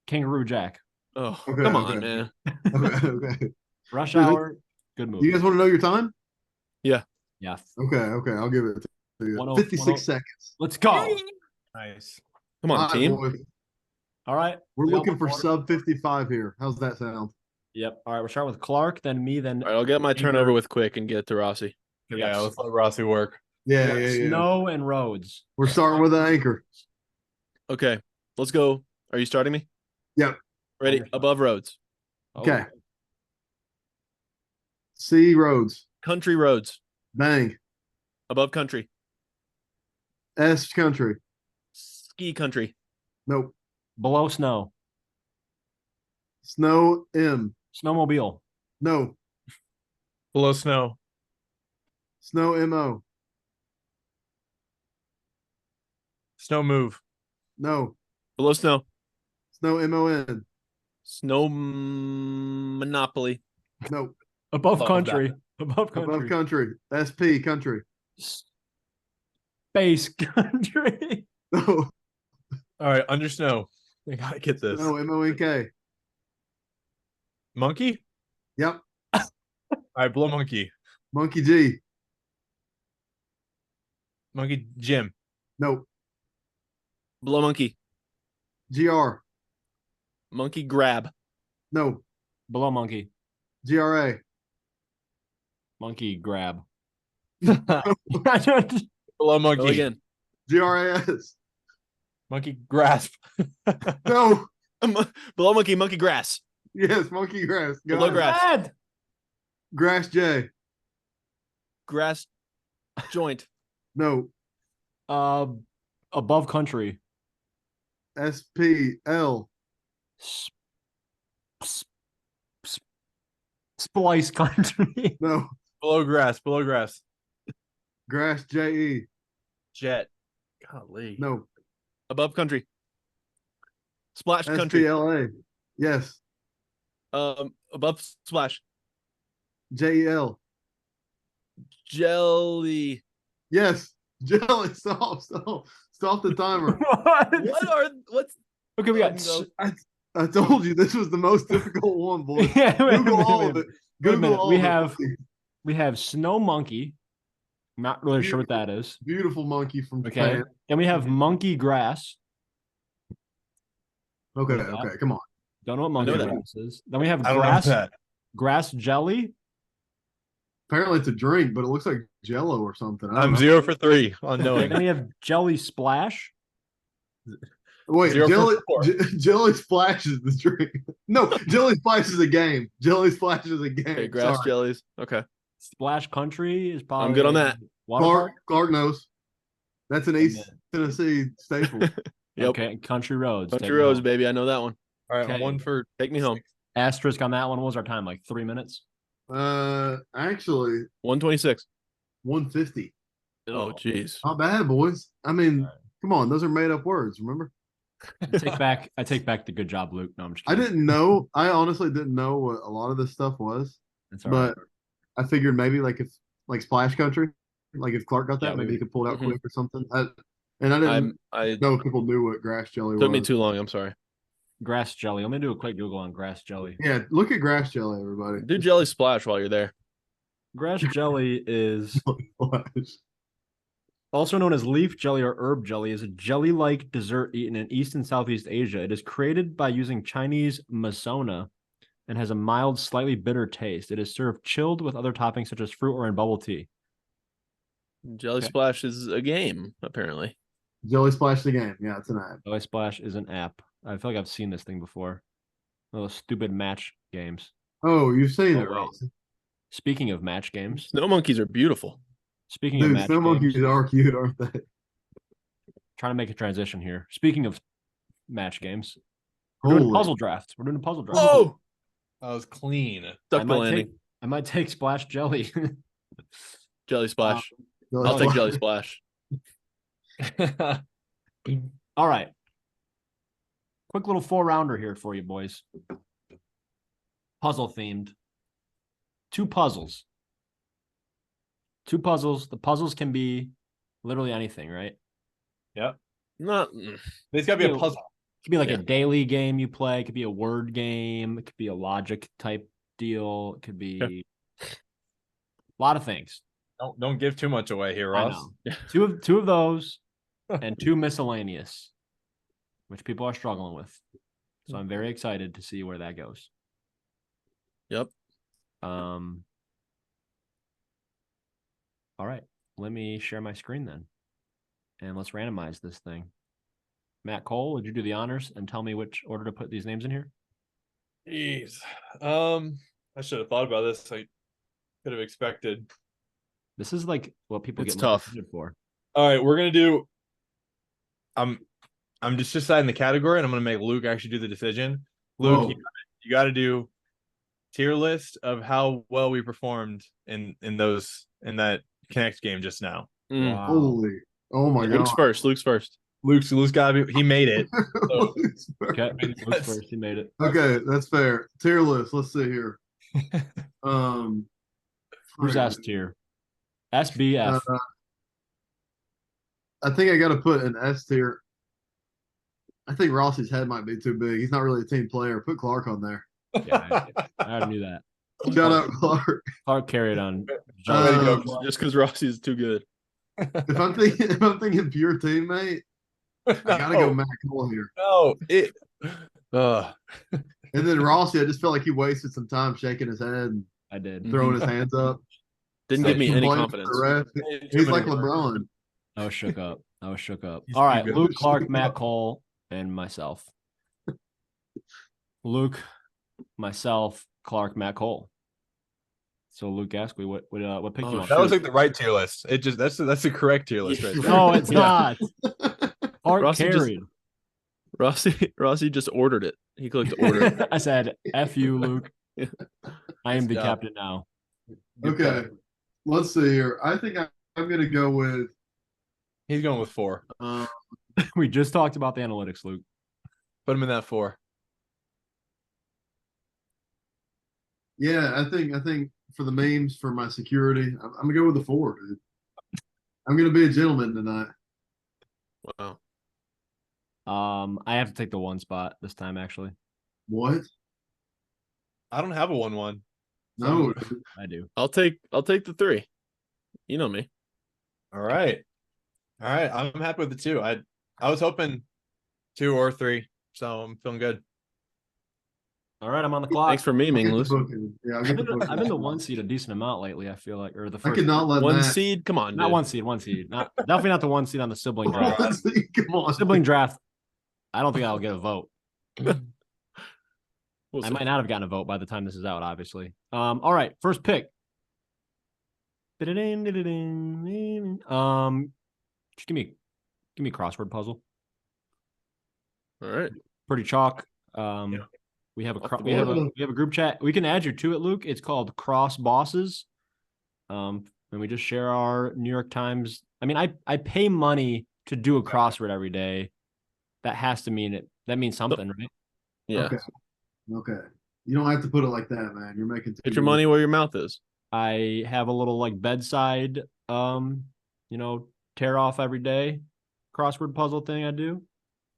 A: Kangaroo Jack.
B: Oh,
C: Okay,
B: come on,
C: okay.
B: man.
C: Okay.
A: Rush
C: Dude,
A: Hour. Good movie.
C: You guys want to know your time?
A: yeah.
C: Okay, I'll give it to you.
A: 10
C: 56 seconds.
A: Let's go.
D: Nice.
B: Come on,
C: All right,
B: team.
C: boys.
A: All right.
C: We're
A: We got
C: looking
A: one
C: for
A: more.
C: sub 55 here. How's that sound?
A: Yep. All right. We're starting with Clark, then me, then
B: All right, I'll get my turnover with quick and get it to Rossi.
A: we
D: Yeah,
A: got
D: let's let Rossi work.
C: Yeah,
A: we got
C: yeah, yeah.
A: Snow and Roads.
C: We're starting with an anchor.
B: Okay, let's go. Are you starting me?
C: Yep.
B: Ready? Above roads.
C: Okay. C roads.
B: Country roads.
C: Bang.
B: Above country.
C: S country.
B: Ski country.
C: Nope.
A: Below snow.
C: Snow M.
A: Snowmobile.
C: No.
D: Below snow.
C: Snow MO.
D: Snow move.
C: No.
B: Below snow.
C: Snow MON.
B: Snow monopoly.
C: Nope.
A: Above
D: Love
A: country. Above country.
C: Above country. SP country.
A: Space country.
C: No.
D: All right, under snow. I gotta get this.
C: No, MONK.
D: Monkey?
C: Yep.
D: All right, below monkey.
C: Monkey G.
D: Monkey Jim.
C: Nope.
B: Below monkey.
C: GR.
B: Monkey grab.
C: No.
A: Below monkey.
C: GRA.
A: Monkey grab.
D: Below monkey.
B: Go again.
C: GRAS.
D: Monkey grasp.
C: No.
B: Below monkey. Monkey grass.
C: Yes, monkey grass. Got
B: Below
C: it.
B: grass.
C: Grass J.
B: Grass joint.
C: No.
A: Above country.
C: SPL.
A: S- Splice country.
C: No.
D: Below grass. Below grass.
C: Grass JE.
D: Jet. Golly.
C: No.
B: Above country. Splash country.
C: SPLA. Yes.
B: Above splash.
C: JEL.
B: Jelly.
C: Yes. Jelly. Stop the timer.
B: What's
A: Okay, we got.
B: Go.
C: I told you this was the most difficult one, boy.
A: Yeah, wait a
C: Google
A: minute,
C: all
A: wait a
C: of it.
A: minute. Wait a
C: Google
A: minute.
C: all
A: We
C: of
A: have
C: it.
A: we have snow monkey. Not really sure what that is.
C: Beautiful monkey from
A: Okay.
C: Japan.
A: Then we have monkey grass.
C: Okay,
A: What is that?
C: okay, come on.
A: Don't know what monkey
B: know that.
A: grass is. Then we have
D: I don't know
A: grass
D: that.
A: grass jelly.
C: Apparently it's a drink, but it looks like Jello or something. I don't
D: I'm
C: know.
D: 0 for 3 on
A: Then
D: knowing.
A: we have jelly splash.
C: Wait,
D: 0 for
C: Jelly
D: 4.
C: Jelly Splash is the drink. No, Jelly Splash is a game. Jelly Splash is a game.
B: Okay, grass
C: Sorry.
B: jellies. Okay.
A: Splash country is probably.
B: I'm good on that.
A: Water
C: Clark
A: park?
C: Clark knows. That's an East Tennessee staple.
B: Yep.
A: Okay, country roads.
B: Country
A: Take me
B: roads,
A: home.
B: baby. I know that one.
D: All right,
A: Okay.
D: 1 for
B: Take me home.
A: Asterisk on that one. What was our time? Like 3 minutes.
C: Actually
B: 126.
C: 150.
B: Oh, jeez.
C: Not bad, boys. I mean,
A: All right.
C: come on, those are made up words, remember?
A: I take back the good job, Luke. No, I'm just
C: I
A: kidding.
C: didn't know. I honestly didn't know what a lot of this stuff was.
A: It's all right.
C: But I figured maybe like if like Splash Country, like if Clark got that,
A: Yeah,
C: maybe
A: we-
C: he could pull it out
B: Mhm.
C: quick or something. And I didn't
B: I
C: know people knew what grass jelly
B: took
C: was.
B: me too long. I'm sorry.
A: Grass jelly. Let me do a quick Google on grass jelly.
C: Yeah, look at grass jelly, everybody.
B: Do jelly splash while you're there.
A: Grass jelly is
C: Splash.
A: also known as leaf jelly or herb jelly, is a jelly-like dessert eaten in East and Southeast Asia. It is created by using Chinese masona and has a mild, slightly bitter taste. It is served chilled with other toppings such as fruit or in bubble tea.
B: Jelly
A: Okay.
B: splash is a game, apparently.
C: Jelly Splash the game. Yeah, it's an ad.
A: Jelly Splash is an app. I feel like I've seen this thing before. Those stupid match games.
C: Oh, you've seen
A: Oh,
C: it,
A: wait.
C: Ross.
A: Speaking of match games,
B: Snow monkeys are beautiful.
A: speaking of
C: Dude,
A: match
C: snow
A: games,
C: monkeys are cute, aren't they?
A: trying to make a transition here. Speaking of match games, we're doing a
C: Holy.
A: puzzle draft. We're doing a puzzle draft.
B: Oh,
D: That was clean.
B: duck the landing.
A: I might take Splash Jelly.
B: Jelly splash.
C: Jelly
B: I'll take
C: Splash.
B: jelly splash.
A: All right. Quick little 4-rounder here for you boys. Puzzle themed. 2 puzzles. 2 puzzles. The puzzles can be literally anything, right?
D: Yep.
B: Not
D: There's got to be a puzzle.
A: It could be like
B: Yeah.
A: a daily game you play. It could be a word game. It could be a logic type deal. It could be a lot of things.
D: Don't give too much away here,
A: I
D: Ross.
A: know. Two of those and 2 miscellaneous, which people are struggling with. So I'm very excited to see where that goes.
B: Yep.
A: All right. Let me share my screen then. And let's randomize this thing. Matt Cole, would you do the honors and tell me which order to put these names in here?
D: Jeez. I should have thought about this. I could have expected.
A: This is like what people
B: It's
A: get
B: tough.
A: motivated for.
D: All right, we're gonna do. I'm just deciding the category, and I'm gonna make Luke actually do the decision. Luke,
C: Whoa.
D: you got to do tier list of how well we performed in that Connect game just now.
A: Wow.
C: Holy. Oh my
B: Luke's
C: God.
B: first. Luke's first.
D: Luke's got to be. He made it. So,
A: Okay, Luke's
D: that's-
A: first. He made it.
C: Okay, that's fair. Tier list. Let's see here.
A: Who's S tier? SBF.
C: I think I got to put an S tier. I think Rossi's head might be too big. He's not really a team player. Put Clark on there.
A: Yeah, I already knew that.
C: Shout out Clark.
A: Clark carried on.
B: Just because Rossi's too good.
C: If I'm thinking pure teammate, I gotta go Matt Cole here.
D: No,
C: And then Rossi, I just felt like he wasted some time shaking his head and
A: I did.
C: throwing his hands up.
B: Didn't give me any
C: Complaining to
B: confidence.
C: the ref. He's like LeBron.
A: I was shook up.
D: He's
A: All right,
D: too good.
A: Luke, Clark, Matt Cole, and myself. Luke, myself, Clark, Matt Cole. So Luke, ask me what pick you want?
D: that was like the right tier list. It just that's the correct tier list right there.
A: No, it's not. Clark
B: Rossi just-
A: carried.
B: Rossi just ordered it. He clicked order.
A: I said, "F you, Luke. I am
D: Nice
A: the
D: job.
A: captain now."
C: Okay, let's see here. I think I'm gonna go with.
D: He's going with 4.
A: We just talked about the analytics, Luke.
D: Put him in that 4.
C: Yeah, I think for the memes for my security, I'm gonna go with the 4, dude. I'm gonna be a gentleman tonight.
B: Wow.
A: I have to take the 1 spot this time, actually.
C: What?
D: I don't have a 1-1.
C: No,
A: I do.
B: I'll take the 3. You know me.
D: All right. I'm happy with the 2. I was hoping 2 or 3, so I'm feeling good.
A: All right, I'm on the clock.
B: Thanks for memeing, Lewis.
C: Yeah, I'll get the booking.
A: I've been the 1 seed a decent amount lately. I feel like, or the
C: I
A: first.
C: could not let
B: One
C: that.
B: seed. Come on,
A: Not
B: dude.
A: 1 seed. 1 seed. Not definitely not the 1 seed on the sibling draft.
C: Come on.
A: Sibling draft. I don't think I'll get a vote.
B: We'll
A: I
B: see.
A: might not have gotten a vote by the time this is out, obviously. All right, first pick. Just give me a crossword puzzle.
B: All right.
A: Pretty chalk.
D: Yeah.
A: We have
B: Off the
A: we have
C: board.
A: a group chat. We can add you to it, Luke. It's called Cross Bosses. And we just share our New York Times. I mean, I pay money to do a crossword every day. That has to mean it. That means something, right?
B: Yeah.
C: Okay. You don't have to put it like that, man. You're making.
B: Put your money where your mouth is.
A: I have a little like bedside, tear off every day crossword puzzle thing I do.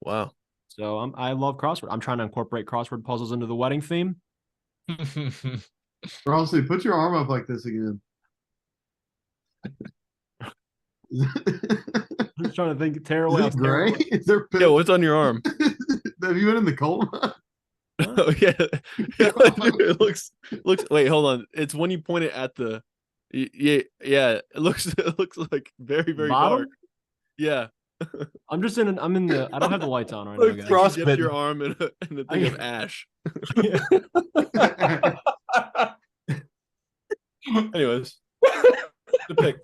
B: Wow.
A: So I love crossword. I'm trying to incorporate crossword puzzles into the wedding theme.
C: Rossi, put your arm up like this again.
A: I'm just trying to think. Tear
C: Is
A: away.
C: it gray? Is there
B: Yo, what's on your arm?
C: Have you been in the coal mine?
B: Oh yeah. It looks. Wait, hold on. It's when you point it at the. Yeah. It looks like very
A: Bottom?
B: dark. Yeah.
A: I'm in the. I don't have the lights on right
D: Look,
A: now, guys.
B: You dipped your arm in a thing of ash. Anyways,
D: The pick.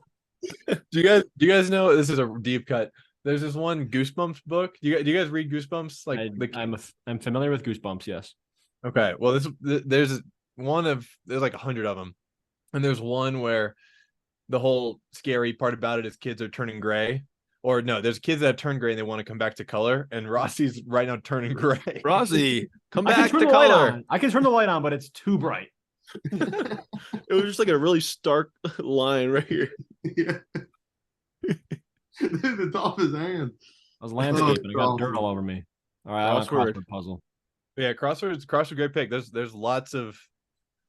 D: Do you guys know this is a deep cut? There's this one Goosebumps book. Do you guys read Goosebumps?
A: I'm familiar with Goosebumps. Yes.
D: Okay. Well, there's like 100 of them, and there's one where the whole scary part about it is kids are turning gray, or no, there's kids that have turned gray and they want to come back to color, and Rossi's right now turning gray.
B: Rossi, come
A: I can
B: back
A: turn
B: to
A: the light
B: color.
A: on. I can turn the light on, but it's too bright.
B: It was just like a really stark line right here.
C: Yeah. Dude, it's off his hand.
A: I was landscaping. I got
C: Oh,
A: dirt all over me. All right, I want a
B: Crossword.
A: crossword puzzle.
D: Yeah, crossword, great pick. There's lots of.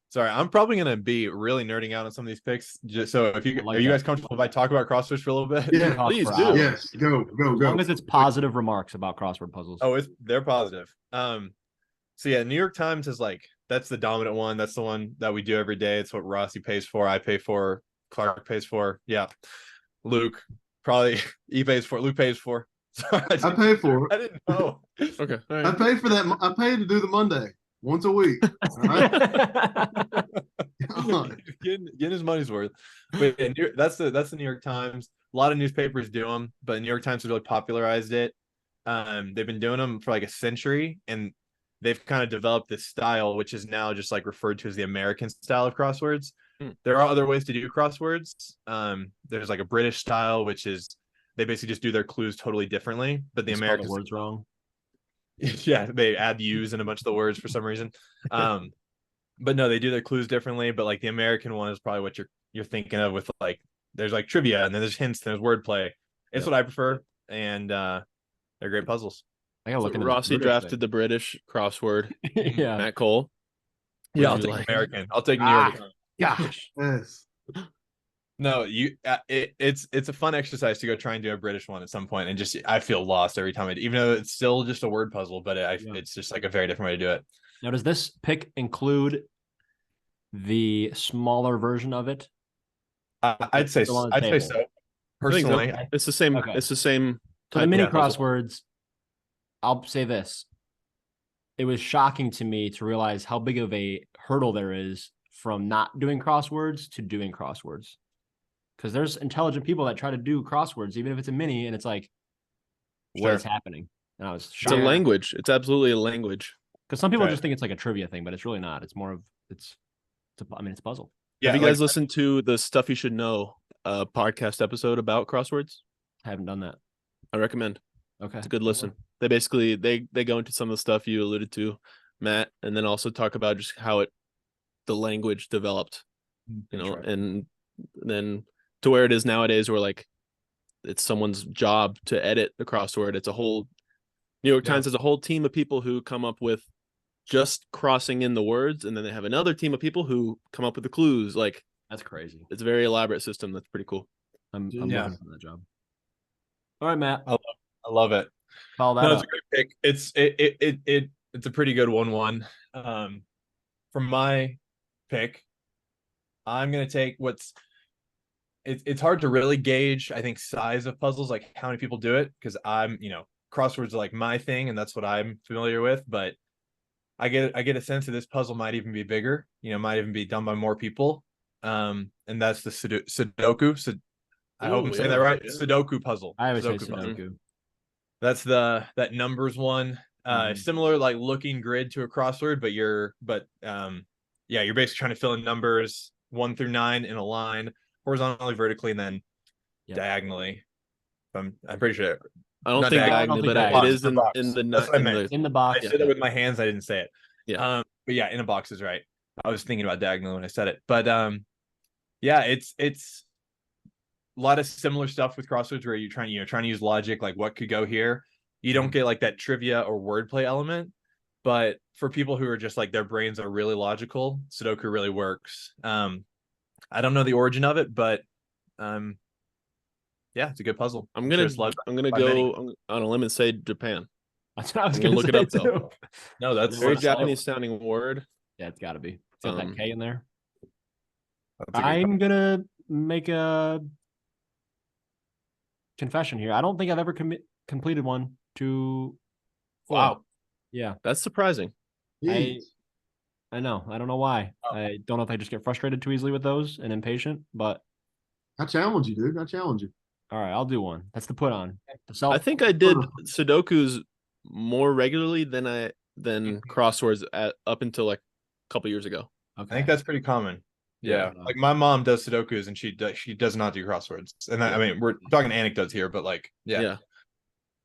D: Sorry, I'm probably gonna be really nerding out on some of these picks. Just so if you
A: I like
D: are you
A: that.
D: guys comfortable if I talk about crosswords for a little bit?
C: Yeah,
A: Talk
B: please
A: for
B: do.
A: hours.
C: Yes, go.
A: As long as it's positive remarks about crossword puzzles.
D: Oh, they're positive. So yeah, New York Times is like that's the dominant one. That's the one that we do every day. It's what Rossi pays for. I pay for. Clark pays for. Yeah, Luke probably he pays for. Luke pays for. Sorry,
C: I pay for
D: I
C: it.
D: didn't know.
B: Okay. All
C: I
B: right.
C: pay for that. I pay to do the Monday. once a week. All right.
D: getting his money's worth. But yeah, that's the New York Times. A lot of newspapers do them, but New York Times has really popularized it. They've been doing them for like a century, and they've kind of developed this style, which is now just like referred to as the American style of crosswords. There are other ways to do crosswords. There's like a British style, which is they basically just do their clues totally differently, but the American
A: words wrong.
D: Yeah, they add U's in a bunch of the words for some reason. But no, they do their clues differently. But like the American one is probably what you're thinking of with like there's like trivia and then there's hints and there's wordplay. It's what I prefer, and they're great puzzles.
A: I gotta look into
B: Rossi drafted the British crossword.
A: Yeah,
B: Matt Cole.
D: Yeah, I'll take American. I'll take New York.
A: Gosh,
C: Yes.
D: No, it's a fun exercise to go try and do a British one at some point, and just I feel lost every time I do, even though it's still just a word puzzle, but it's just like a very different way to do it.
A: Now, does this pick include the smaller version of it?
D: I'd say so. Personally,
B: It's the same.
A: Okay.
B: It's the same.
A: So the mini crosswords, I'll say this. It was shocking to me to realize how big of a hurdle there is from not doing crosswords to doing crosswords. Because there's intelligent people that try to do crosswords, even if it's a mini, and it's like, what is happening? And I was shocked.
B: It's a language. It's absolutely a language.
A: Because some people just think it's like a trivia thing, but it's really not. It's more of it's a puzzle.
B: Yeah, have you guys listened to the Stuff You Should Know podcast episode about crosswords?
A: I haven't done that.
B: I recommend.
A: Okay,
B: it's a good listen. They basically they go into some of the stuff you alluded to, Matt, and then also talk about just how the language developed, and then to where it is nowadays, where like it's someone's job to edit the crossword. It's a whole New York Times has a whole team of people who come up with just crossing in the words, and then they have another team of people who come up with the clues. Like
A: that's crazy.
B: It's a very elaborate system. That's pretty cool.
A: I'm looking for that job. All right, Matt.
D: I love it.
A: Follow that.
D: No, it's a great pick. It's a pretty good 1-1. From my pick, I'm gonna take it's hard to really gauge, I think, size of puzzles, like how many people do it, because crosswords are like my thing and that's what I'm familiar with, but I get a sense that this puzzle might even be bigger, might even be done by more people. And that's the Sudoku. I hope I'm saying that right. Yeah. Sudoku puzzle.
A: I always say Sudoku.
D: That's that numbers one. Similar like looking grid to a crossword, but you're basically trying to fill in numbers 1 through 9 in a line, horizontally, vertically, and then diagonally. I'm pretty sure.
B: I don't think diagonally, but it is in
A: the box.
D: I said it with my hands. I didn't say it.
B: Yeah.
D: But yeah, in a box is right. I was thinking about diagonally when I said it, but it's a lot of similar stuff with crosswords where you're trying to use logic, like what could go here. You don't get like that trivia or wordplay element, but for people who are just like their brains are really logical, Sudoku really works. I don't know the origin of it, but it's a good puzzle.
B: I'm gonna go on a limb and say Japan.
A: That's what I was gonna look
B: it up
A: too.
B: though.
D: No, that's
B: very Japanese sounding word.
A: Yeah, it's got to be. It's got that K in there.
D: I'm
A: gonna make a confession here. I don't think I've ever completed one to.
B: Wow.
A: Yeah,
B: that's surprising.
A: I know. I don't know why. I don't know if I just get frustrated too easily with those and impatient, but
C: I challenge you, dude. I challenge you.
A: All right, I'll do one. That's the put on.
B: I think I did Sudokus more regularly than crosswords up until like a couple years ago.
D: Okay. I think that's pretty common. Yeah. Like my mom does Sudokus and she does not do crosswords. And I mean, we're talking anecdotes here, but like, yeah.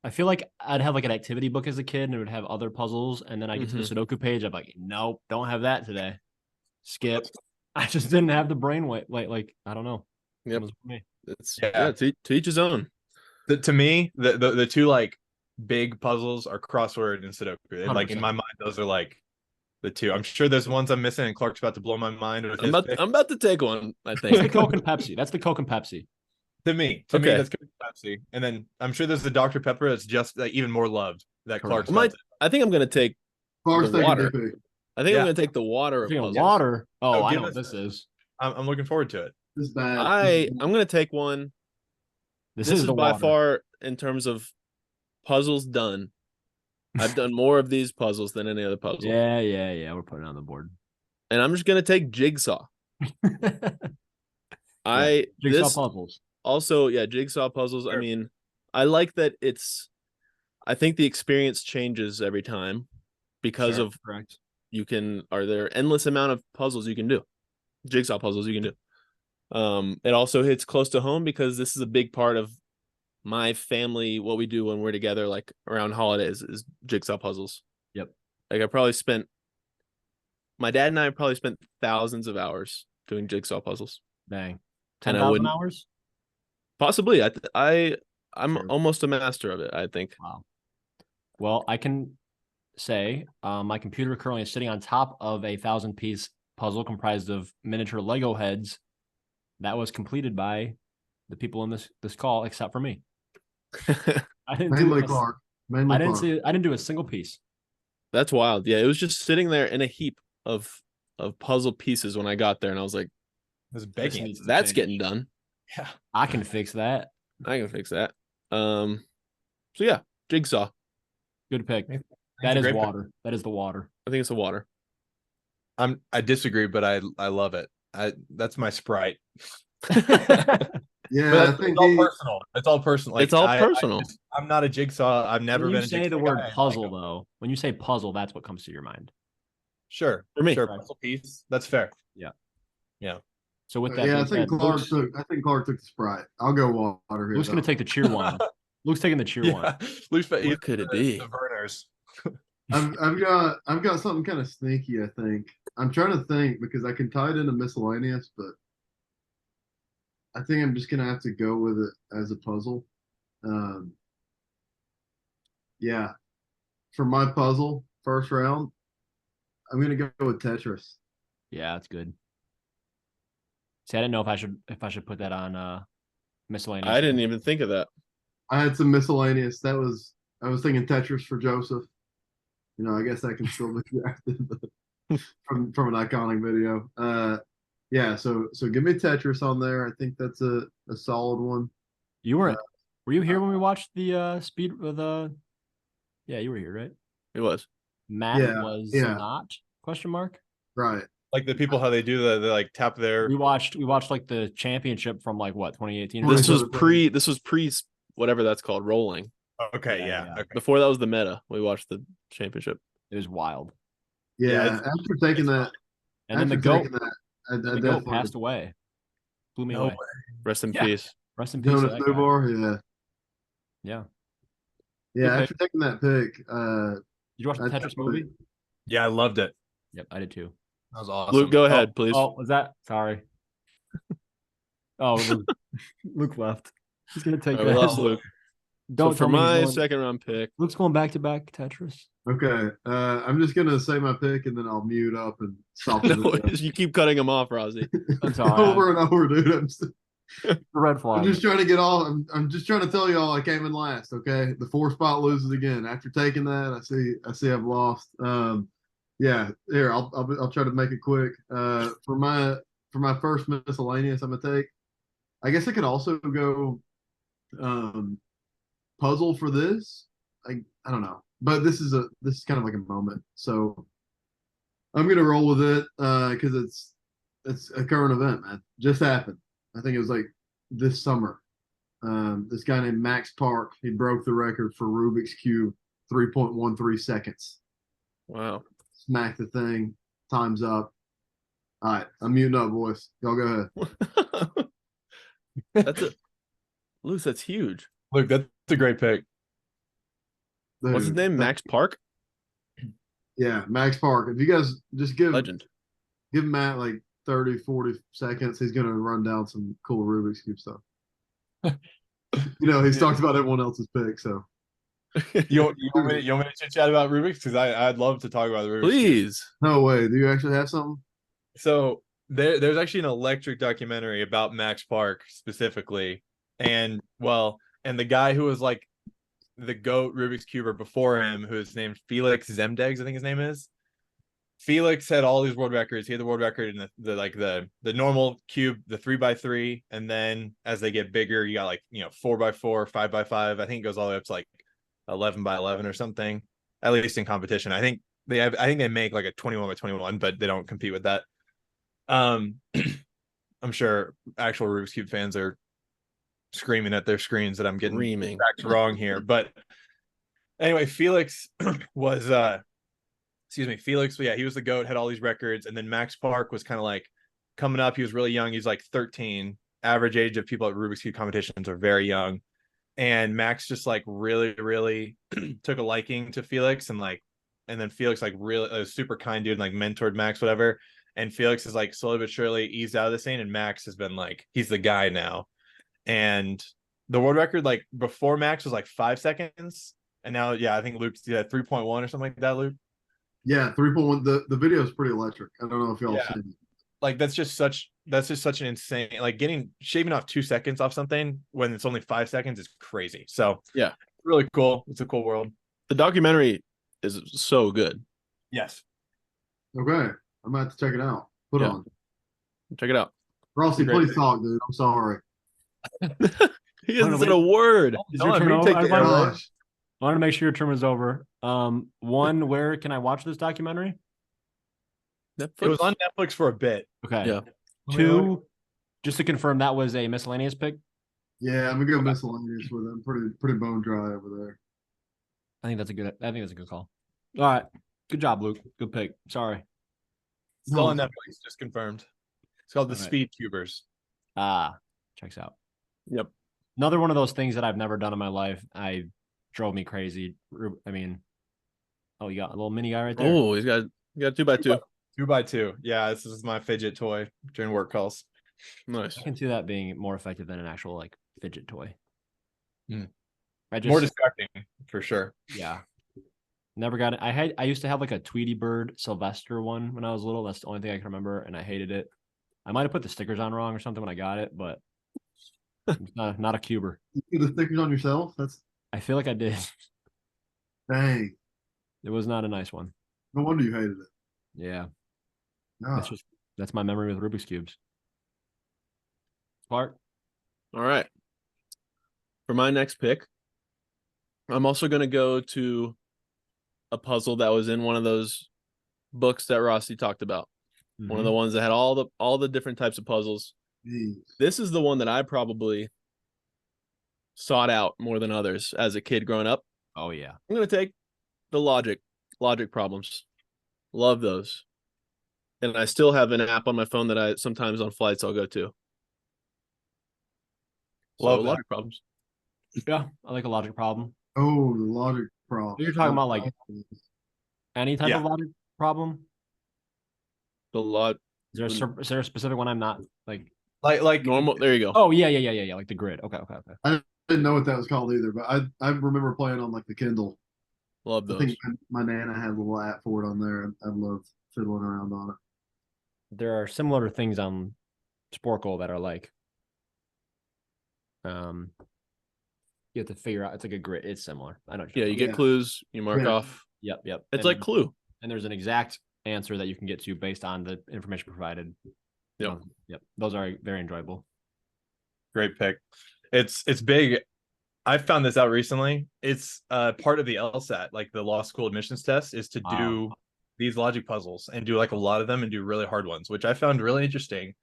A: I feel like I'd have like an activity book as a kid and it would have other puzzles. And then I get to the Sudoku page. I'm like, nope, don't have that today. Skip. I just didn't have the brain weight. Like, I don't know.
B: Yep.
A: It was for me.
B: It's to each his own.
D: To me, the two like big puzzles are crossword and Sudoku. And, like in my mind, those are like the two. I'm sure there's ones I'm missing, and Clark's about to blow my mind.
B: I'm about to take one. I think
A: it's the Coke and Pepsi. That's the Coke and Pepsi.
D: To me, that's Coke and Pepsi. And then I'm sure there's the Dr. Pepper that's just like, even more loved. That Clark's.
B: I think I'm gonna take the water. I think I'm gonna take the water.
A: Water. Oh, I know what this is.
D: I'm looking forward to it.
C: This is bad.
B: I'm gonna take one. This is by far, in terms of puzzles done, I've done more of these puzzles than any other puzzle.
A: Yeah. We're putting it on the board.
B: And I'm just gonna take Jigsaw.
A: Jigsaw puzzles.
B: Also, yeah, Jigsaw puzzles.
D: Sure.
B: I mean, I like that I think the experience changes every time because
A: Sure,
B: of
A: correct.
B: are there endless amount of puzzles you can do. Jigsaw puzzles you can do. It also hits close to home because this is a big part of my family. What we do when we're together, like around holidays, is jigsaw puzzles.
A: Yep.
B: Like my dad and I probably spent thousands of hours doing jigsaw puzzles.
A: Dang.
B: And I
A: 10,000
B: wouldn't
A: hours?
B: possibly. I'm
A: Sure.
B: almost a master of it, I think.
A: Wow. Well, I can say my computer currently is sitting on top of a 1,000-piece puzzle comprised of miniature Lego heads that was completed by the people in this call, except for me. I didn't
C: Mainly
A: do
C: Clark. Mainly Clark.
A: I didn't do a single piece.
B: That's wild. Yeah, it was just sitting there in a heap of puzzle pieces when I got there, and I was like,
D: I was
A: This
D: begging.
A: needs to
B: "That's
A: change.
B: getting done.
D: Yeah.
A: I can fix that.
B: I can fix that." So yeah, jigsaw.
A: Good pick.
D: It's
A: That
D: a
A: is
D: great pick.
A: water. That is the water.
B: I think it's the water.
D: I disagree, but I love it. That's my Sprite.
C: Yeah,
D: But
C: I
D: it's
C: think
D: all personal. It's all personal.
B: It's all personal.
D: I'm not a jigsaw. I've never
A: When
D: been
A: you
D: a
A: say
D: jigsaw
A: the word
D: guy.
A: puzzle, though, when you say puzzle, that's what comes to your mind.
D: Sure.
B: For me.
D: Sure. Puzzle piece. That's fair.
A: So with that
C: yeah, I
A: being
C: think
A: said,
C: Clark took the Sprite. I'll go water here.
A: Luke's going to take the cheer one. Luke's taking the cheer one.
D: Luke's
B: What could it be?
D: The Verners.
C: I've got something kind of sneaky, I think. I'm trying to think because I can tie it into miscellaneous, but I think I'm just gonna have to go with it as a puzzle. Yeah. For my puzzle, first round, I'm gonna go with Tetris.
A: Yeah, that's good. See, I didn't know if I should put that on miscellaneous.
B: I didn't even think of that.
C: I had some miscellaneous. I was thinking Tetris for Joseph. You know, I guess that can still be drafted from an iconic video. Yeah, so give me Tetris on there. I think that's a solid one.
A: You were you here when we watched the speed of the? Yeah, you were here, right?
B: It was.
A: Matt
C: Yeah,
A: was
C: yeah.
A: not? Question mark.
C: Right.
D: Like the people how they do they like tap their.
A: We watched like the championship from like what 2018.
C: This
B: This was pre whatever that's called, rolling.
D: Okay,
A: Yeah.
D: Okay.
B: Before that was the meta. We watched the championship.
A: It was wild.
C: Yeah,
D: it's-
C: after taking that,
A: And then the
C: after
A: goat,
C: taking that, I
A: the goat
C: definitely
A: passed away. Blew me
D: No
A: away.
D: way.
B: Rest in
A: Yeah.
B: peace.
A: Rest in peace. to
C: Jonas
A: that guy.
C: Newbar.
A: Yeah.
C: Yeah,
A: Good
C: after taking that pick,
A: Did you watch the
C: I
A: Tetris
C: definitely-
A: movie?
D: Yeah, I loved it.
A: Yep, I did too.
D: That was awesome.
B: Luke, go ahead, please.
A: Oh, was that? Sorry. Oh, Luke left. He's gonna take
B: All right, we
A: that.
B: lost Luke.
A: Don't
B: So for
A: tell me he's
B: my
A: going-
B: second round pick,
A: Luke's going back to back Tetris.
C: okay. I'm just gonna say my pick and then I'll mute up and stop. the
B: no,
C: video.
B: you keep cutting him off, Rozzy.
A: I'm sorry.
C: Over and over, dude.
A: The red flag.
C: I'm just trying to get all. I'm just trying to tell y'all I came in last. Okay, the 4 spot loses again. After taking that, I see I've lost. Yeah. Here, I'll try to make it quick. For my first miscellaneous, I'm gonna take. I guess I could also go puzzle for this. I don't know, but this is kind of like a moment, so I'm gonna roll with it because it's a current event, man. Just happened. I think it was like this summer. This guy named Max Park, he broke the record for Rubik's Cube, 3.13 seconds.
B: Wow.
C: Smack the thing. Time's up. All right, I'm muting up, boys. Y'all go ahead.
B: Luke, that's huge.
D: Luke, that's a great pick.
B: What's his
C: Dude,
B: name? Max Park?
C: Yeah, Max Park. If you guys just give
B: Legend.
C: Matt like 30, 40 seconds, he's gonna run down some cool Rubik's Cube stuff. He's talked about everyone else's pick, so
D: You want me to chit chat about Rubik's? Because I'd love to talk about the Rubik's Cube.
B: Please.
C: no way. Do you actually have something?
D: So there's actually an electric documentary about Max Park specifically, and the guy who was like the GOAT Rubik's Cuber before him, who's named Felix Zemdegs, I think his name is. Felix had all these world records. He had the world record in the normal cube, the 3x3, and then as they get bigger, you got like 4x4, 5x5. I think it goes all the way up to like 11x11 or something. at least in competition. I think they make like a 21 by 21, but they don't compete with that. I'm sure actual Rubik's Cube fans are screaming at their screens that I'm getting facts wrong here. But anyway, Felix was Felix, yeah, he was the GOAT, had all these records, and then Max Park was kind of like coming up. He was really young. He's like 13. Average age of people at Rubik's Cube competitions are very young. And Max just like really, really took a liking to Felix, and then Felix like really a super kind dude and like mentored Max, whatever. And Felix is like slowly but surely eased out of the scene, and Max has been like, he's the guy now. And the world record like before Max was like 5 seconds, and now I think Luke's 3.1 or something like that. Luke.
C: Yeah, 3.1. The video is pretty electric. I don't know if y'all seen it.
D: Like that's just such an insane, like shaving off 2 seconds off something when it's only 5 seconds is crazy. So
B: yeah,
D: really cool. It's a cool world.
B: The documentary is so good.
D: Yes.
C: Okay, I'm gonna have to check it out. Put on.
B: Check it out.
C: Rossi, please talk, dude. I'm sorry.
B: He hasn't said a word.
A: Is your turn over? I wanted to make sure your term was over. One, where can I watch this documentary?
B: Netflix?
D: It was on Netflix for a bit.
A: Okay.
B: Yeah.
A: Two, just to confirm, that was a miscellaneous pick.
C: Yeah, I'm gonna go miscellaneous with them. Pretty bone dry over there.
A: I think that's a good call. All right. Good job, Luke. Good pick. Sorry.
D: Still on Netflix, just confirmed. It's called The Speed Cubers.
A: Checks out.
B: Yep.
A: Another one of those things that I've never done in my life. Drove me crazy. I mean, you got a little mini guy right there.
B: Oh, you got 2x2.
D: 2x2. Yeah, this is my fidget toy during work calls.
B: Nice.
A: I can see that being more effective than an actual like fidget toy.
D: More distracting for sure.
A: Yeah. Never got it. I used to have like a Tweety Bird Sylvester one when I was little. That's the only thing I can remember, and I hated it. I might have put the stickers on wrong or something when I got it, but it's not a cuber.
C: You put the stickers on yourself?
A: I feel like I did.
C: Dang.
A: It was not a nice one.
C: No wonder you hated it.
A: Yeah.
C: No.
A: That's my memory with Rubik's Cubes. Clark.
B: All right. For my next pick, I'm also going to go to a puzzle that was in one of those books that Rossi talked about. Mm-hmm. One of the ones that had all the different types of puzzles.
C: Jeez.
B: This is the one that I probably sought out more than others as a kid growing up.
A: Oh yeah.
B: I'm going to take the logic problems. Love those. And I still have an app on my phone that I sometimes on flights I'll go to.
D: Love
B: logic problems.
A: Yeah, I like a logic problem.
C: Oh, the logic problem.
A: You're talking about like any type of logic problem? Is there a specific one I'm not like
B: normal? There you go.
A: Oh yeah. Like the grid. Okay.
C: I didn't know what that was called either, but I remember playing on like the Kindle.
B: Love those.
C: I think my Nana had a little app for it on there. I love fiddling around on it.
A: There are similar things on Sporkle that are like you have to figure out. It's like a grid. It's similar. I know.
B: You get clues. You mark off.
A: Yep.
B: It's like Clue.
A: And there's an exact answer that you can get to based on the information provided. Yep. Those are very enjoyable.
D: Great pick. It's big. I found this out recently. It's part of the LSAT, like the law school admissions test, is to do these logic puzzles and do like a lot of them and do really hard ones, which I found really interesting.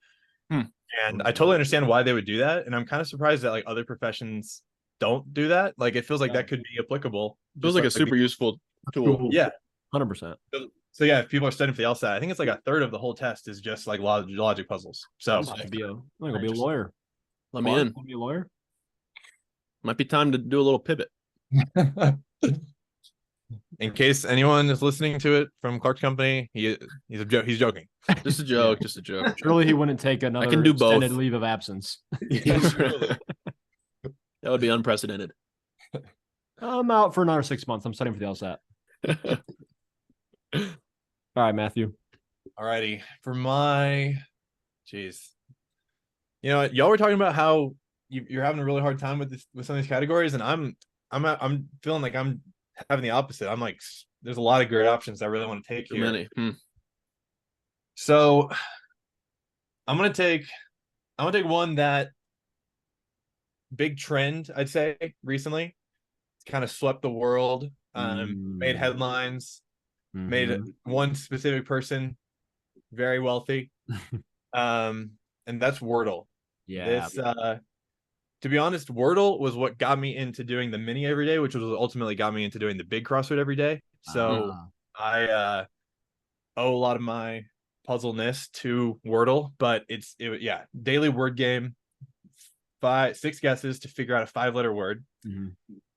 D: And I totally understand why they would do that. And I'm kind of surprised that like other professions don't do that. Like it feels like that could be applicable.
B: It feels like a super useful tool.
D: Yeah.
A: 100%.
D: So yeah, if people are studying for the LSAT, I think it's like a third of the whole test is just like logic puzzles. So
A: I'm gonna be a lawyer.
B: Let me in.
A: Be a lawyer.
B: Might be time to do a little pivot.
D: In case anyone is listening to it from Clark's company, he's joking.
B: Just a joke. Just a joke.
A: Surely he wouldn't take another extended leave of absence.
B: That would be unprecedented.
A: I'm out for another 6 months. I'm studying for the LSAT. All right, Matthew.
D: All righty. For my, you know what? Y'all were talking about how you're having a really hard time with some of these categories, and I'm feeling like I'm having the opposite. I'm like, there's a lot of great options I really want to take here.
B: Many.
D: So I'm gonna take one that big trend I'd say recently. It's kind of swept the world. Made headlines, made
A: Mhm.
D: one specific person very wealthy. And that's Wordle.
A: Yeah.
D: To be honest, Wordle was what got me into doing the mini every day, which was ultimately got me into doing the big CrossFit every day. So I owe a lot of my puzzleness to Wordle, but yeah, daily word game, 6 guesses to figure out a 5-letter word.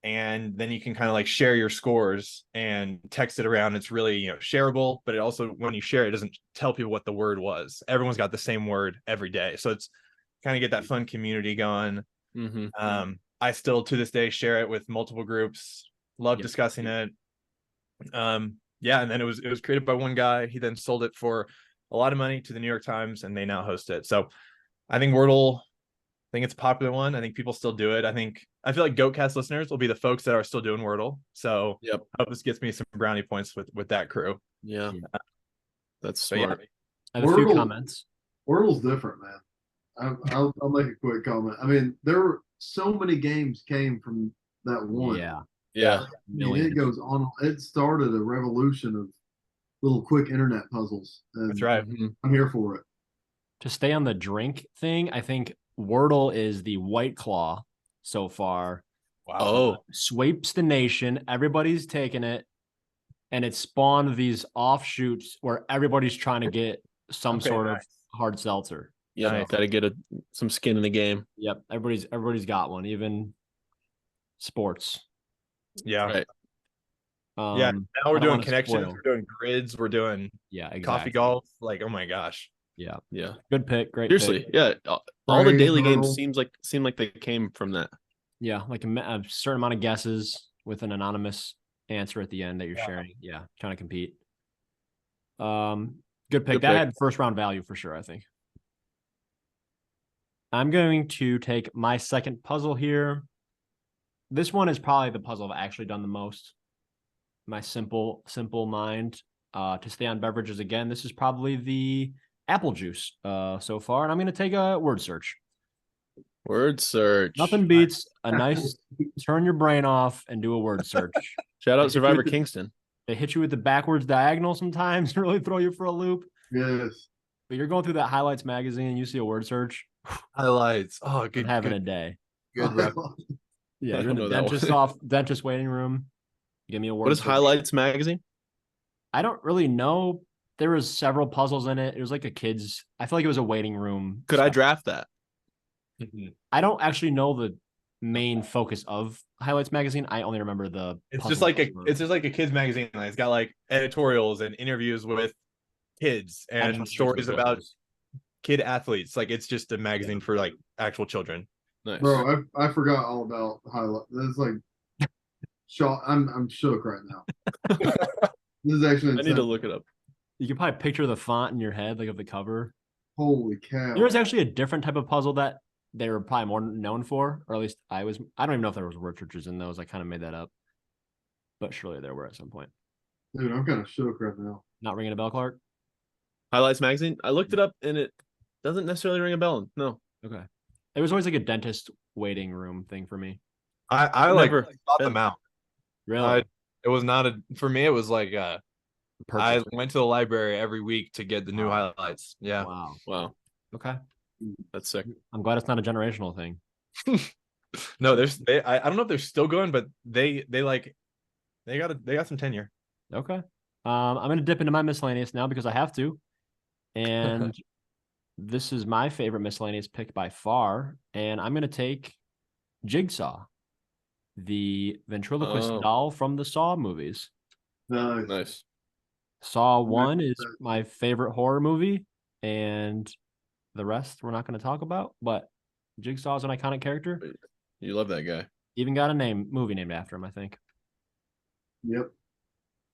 D: And then you can kind of like share your scores and text it around. It's really, shareable, but it also, when you share it, doesn't tell people what the word was. Everyone's got the same word every day. So it's kind of get that fun community going. I still to this day share it with multiple groups, love discussing it. Yeah, and then it was created by one guy. He then sold it for a lot of money to the New York Times, and they now host it. So I think Wordle, I think it's a popular one. I think people still do it. I feel like GOATCast listeners will be the folks that are still doing Wordle. So I hope this gets me some brownie points with that crew.
B: Yeah. That's smart.
A: I have a few comments.
C: Wordle's different, man. I'll make a quick comment. I mean, there were so many games came from that one.
B: Yeah.
C: I mean, it goes on. It started a revolution of little quick internet puzzles. And
D: That's right.
C: I'm here for it.
A: To stay on the drink thing, I think Wordle is the White Claw so far.
B: Wow.
A: Sweeps the nation. Everybody's taking it. And it spawned these offshoots where everybody's trying to get some sort of hard seltzer.
B: Yeah, got to get some skin in the game.
A: Yep, everybody's got one, even sports.
D: Yeah.
B: Right.
D: Yeah. Now we're doing connections. We're doing grids. We're doing coffee golf. Like, oh my gosh.
A: Yeah.
B: Yeah.
A: Good pick. Great.
B: Seriously.
A: Pick.
B: Yeah. All the daily games seem like they came from that.
A: Yeah, like a certain amount of guesses with an anonymous answer at the end that you're sharing. Yeah, trying to compete. Good pick. That had first round value for sure, I think. I'm going to take my second puzzle here. This one is probably the puzzle I've actually done the most. My simple mind. To stay on beverages again, this is probably the apple juice so far. And I'm going to take a word search.
B: Word search.
A: Nothing beats a nice turn your brain off and do a word search.
B: Shout out Survivor Kingston.
A: They hit you with the backwards diagonal sometimes and really throw you for a loop.
C: Yes.
A: But you're going through that highlights magazine and you see a word search.
D: Highlights. Oh, good.
A: Having a day.
D: Good rep.
A: Yeah, you're in the dentist waiting room. Give me a word.
B: What is Highlights magazine?
A: I don't really know. There was several puzzles in it. It was like a kid's. I feel like it was a waiting room.
B: Could I draft that?
A: I don't actually know the main focus of Highlights magazine. I only remember the.
D: It's just like a kids magazine. It's got like editorials and interviews with kids and stories about kid athletes. Like it's just a magazine for like actual children.
B: Nice.
C: Bro, I forgot all about Highlight. It's like, I'm shook right now. This is actually insane.
B: I need to look it up.
A: You can probably picture the font in your head, like of the cover.
C: Holy cow!
A: There was actually a different type of puzzle that they were probably more known for, or at least I don't even know if there was word searches in those. I kind of made that up, but surely there were at some point.
C: Dude, I'm kind of shook right now.
A: Not ringing a bell, Clark?
B: Highlights magazine. I looked it up and it doesn't necessarily ring a bell. No.
A: Okay. It was always like a dentist waiting room thing for me.
D: I
B: Never
D: thought them out.
A: Really?
D: It was not for me. It was like I went to the library every week to get the new highlights. Yeah.
B: Wow.
A: Okay.
B: That's sick.
A: I'm glad it's not a generational thing.
D: No, I don't know if they're still going, but they got some tenure.
A: Okay. I'm gonna dip into my miscellaneous now because I have to. And this is my favorite miscellaneous pick by far. And I'm gonna take Jigsaw, the ventriloquist doll from the Saw movies.
C: Nice.
A: Saw 1 is my favorite horror movie, and the rest we're not going to talk about, but Jigsaw is an iconic character.
B: You love that guy.
A: Even got a movie named after him, I think.
C: Yep.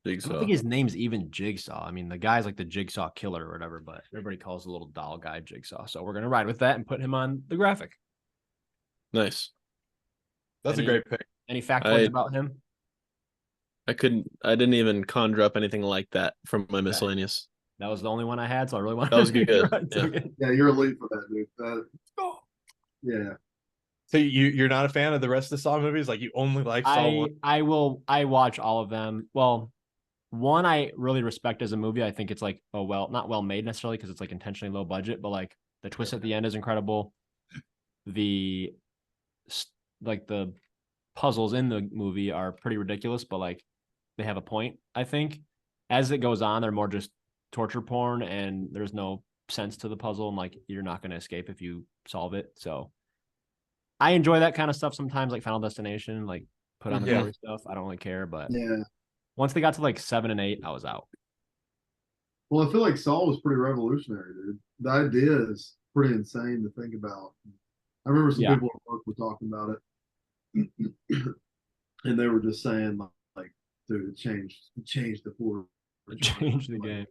B: Jigsaw.
A: I don't think his name's even Jigsaw. I mean, the guy's like the Jigsaw killer or whatever, but everybody calls the little doll guy Jigsaw. So we're going to ride with that and put him on the graphic.
B: Nice.
D: That's a great pick.
A: Any factoids about him?
B: I didn't even conjure up anything like that from my miscellaneous.
A: That was the only one I had, so I really wanted
B: that was
A: to
B: good.
C: Yeah, you're elite for that, dude. Yeah.
D: So you're not a fan of the rest of the Saw movies? Like you only like Saw 1?
A: I watch all of them. Well, one I really respect as a movie. I think it's like not well made necessarily because it's like intentionally low budget, but like the twist at the end is incredible. The the puzzles in the movie are pretty ridiculous, but like they have a point. I think as it goes on, they're more just torture porn, and there's no sense to the puzzle, and like you're not going to escape if you solve it. So I enjoy that kind of stuff sometimes, like Final Destination, like put on the
D: Yeah.
A: story stuff. I don't really care, but
C: Yeah.
A: once they got to like 7 and 8, I was out.
C: Well, I feel like Saul was pretty revolutionary, dude. The idea is pretty insane to think about. I remember some people at work were talking about it, and they were just saying like, dude, it changed the horror.
A: It changed the game.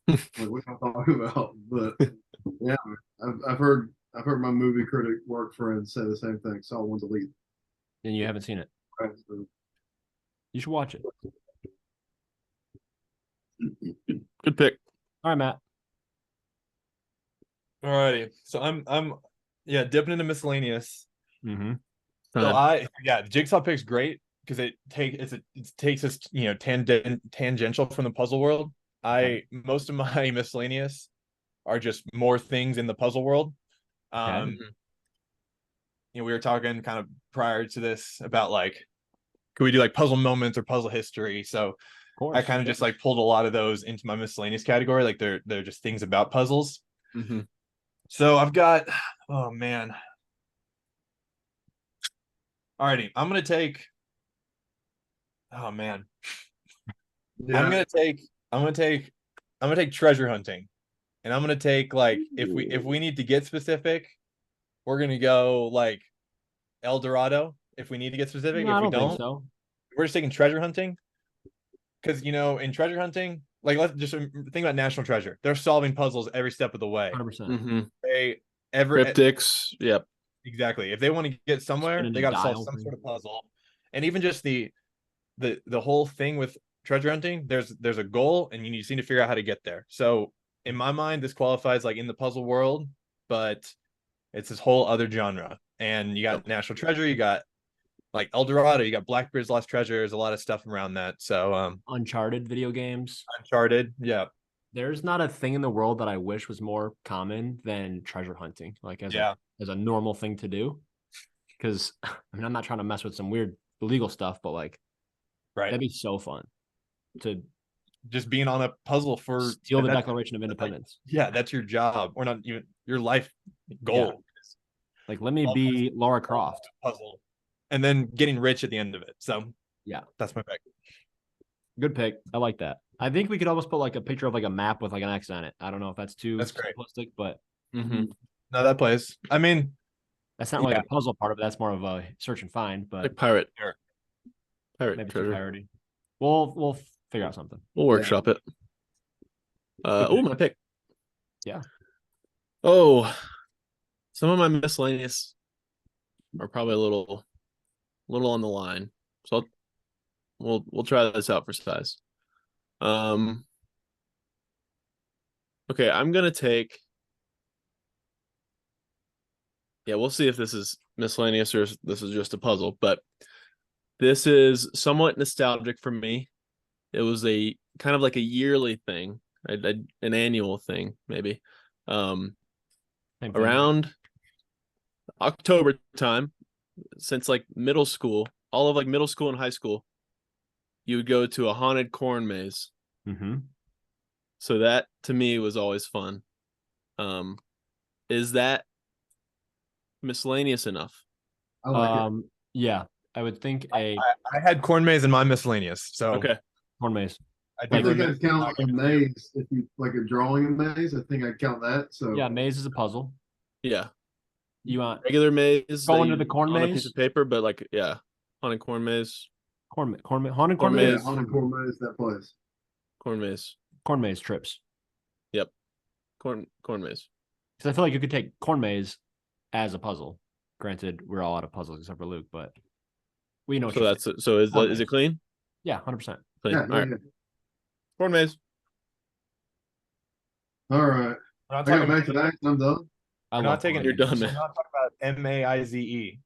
C: Like what I'm talking about, but yeah, I've heard my movie critic work friends say the same thing. Saw one's elite.
A: And you haven't seen it. You should watch it.
B: Good pick.
A: All right, Matt.
D: Alrighty. So I'm dipping into miscellaneous.
A: Mm-hmm.
D: So the Jigsaw pick's great because it takes us tangential from the puzzle world. Most of my miscellaneous are just more things in the puzzle world. We were talking kind of prior to this about like, could we do like puzzle moments or puzzle history? So I kind of just like pulled a lot of those into my miscellaneous category. Like they're just things about puzzles.
B: Mm-hmm.
D: So I've got, oh man. Alrighty, I'm gonna take. Oh man,
C: Yeah.
D: I'm gonna take treasure hunting, and I'm gonna take like if we need to get specific, we're gonna go like El Dorado if we need to get specific.
A: No,
D: if we
A: I don't think so.
D: we're just taking treasure hunting, because in treasure hunting, like let's just think about National Treasure. They're solving puzzles every step of the way.
A: 100%.
B: Mm-hmm. Cryptics. Yep.
D: Exactly. If they want to get somewhere, they got to solve some sort of puzzle, and even just the whole thing with treasure hunting. There's a goal, and you just need to figure out how to get there. So in my mind, this qualifies like in the puzzle world, but it's this whole other genre. And you got National Treasure, you got like El Dorado, you got Blackbeard's Lost Treasure. There's a lot of stuff around that. So
A: Uncharted video games.
D: Uncharted, yeah.
A: There's not a thing in the world that I wish was more common than treasure hunting, like as a normal thing to do. Because I mean, I'm not trying to mess with some weird illegal stuff, but like, that'd be so fun to
D: just being on a puzzle for
A: steal the Declaration of Independence.
D: Like, that's your job, or not even your life goal.
A: Yeah. Like, let me be Lara Croft.
D: Puzzle, and then getting rich at the end of it. So
A: yeah,
D: that's my pick.
A: Good pick. I like that. I think we could almost put like a picture of like a map with like an X on it. I don't know if that's too simplistic, but
B: no,
D: that plays. I mean,
A: that's not like a puzzle part of it. That's more of a search and find. But
B: like pirate
A: maybe
B: treasure.
A: Parody. We'll figure out something.
B: We'll workshop it. My pick.
A: Yeah.
B: Oh, some of my miscellaneous are probably a little on the line. So we'll try this out for size. Okay, I'm gonna take. Yeah, we'll see if this is miscellaneous or this is just a puzzle, but this is somewhat nostalgic for me. It was a kind of like a yearly thing, an annual thing, maybe. Around October time, since like middle school, all of like middle school and high school, you would go to a haunted corn maze.
A: Mm-hmm.
B: So that to me was always fun. Is that miscellaneous enough?
C: I like it.
A: Yeah, I would think
D: I had corn maze in my miscellaneous. So
B: okay,
A: corn maze.
C: I think I'd count a maze if you like a drawing a maze. I think I'd count that. So
A: yeah, maze is a puzzle.
B: Yeah.
A: You want
B: regular maze?
A: Go into the corn
B: on
A: maze?
B: a piece of paper, but like haunted corn maze.
A: Haunted corn maze.
C: haunted corn maze, that place.
B: Corn maze.
A: Corn maze trips.
B: Yep. Corn maze.
A: Because I feel like you could take corn maze as a puzzle. Granted, we're all out of puzzles except for Luke, but we know.
B: So that's it. So is it clean?
A: Yeah, 100%.
B: Clean.
C: Yeah,
B: All right.
C: yeah.
B: Corn maze.
C: All right. I got back to that. I'm done.
A: I
D: We're
A: love
D: not taking.
A: corn
B: You're
A: maze.
B: done,
D: We're
B: man.
D: not talking about MAIZE.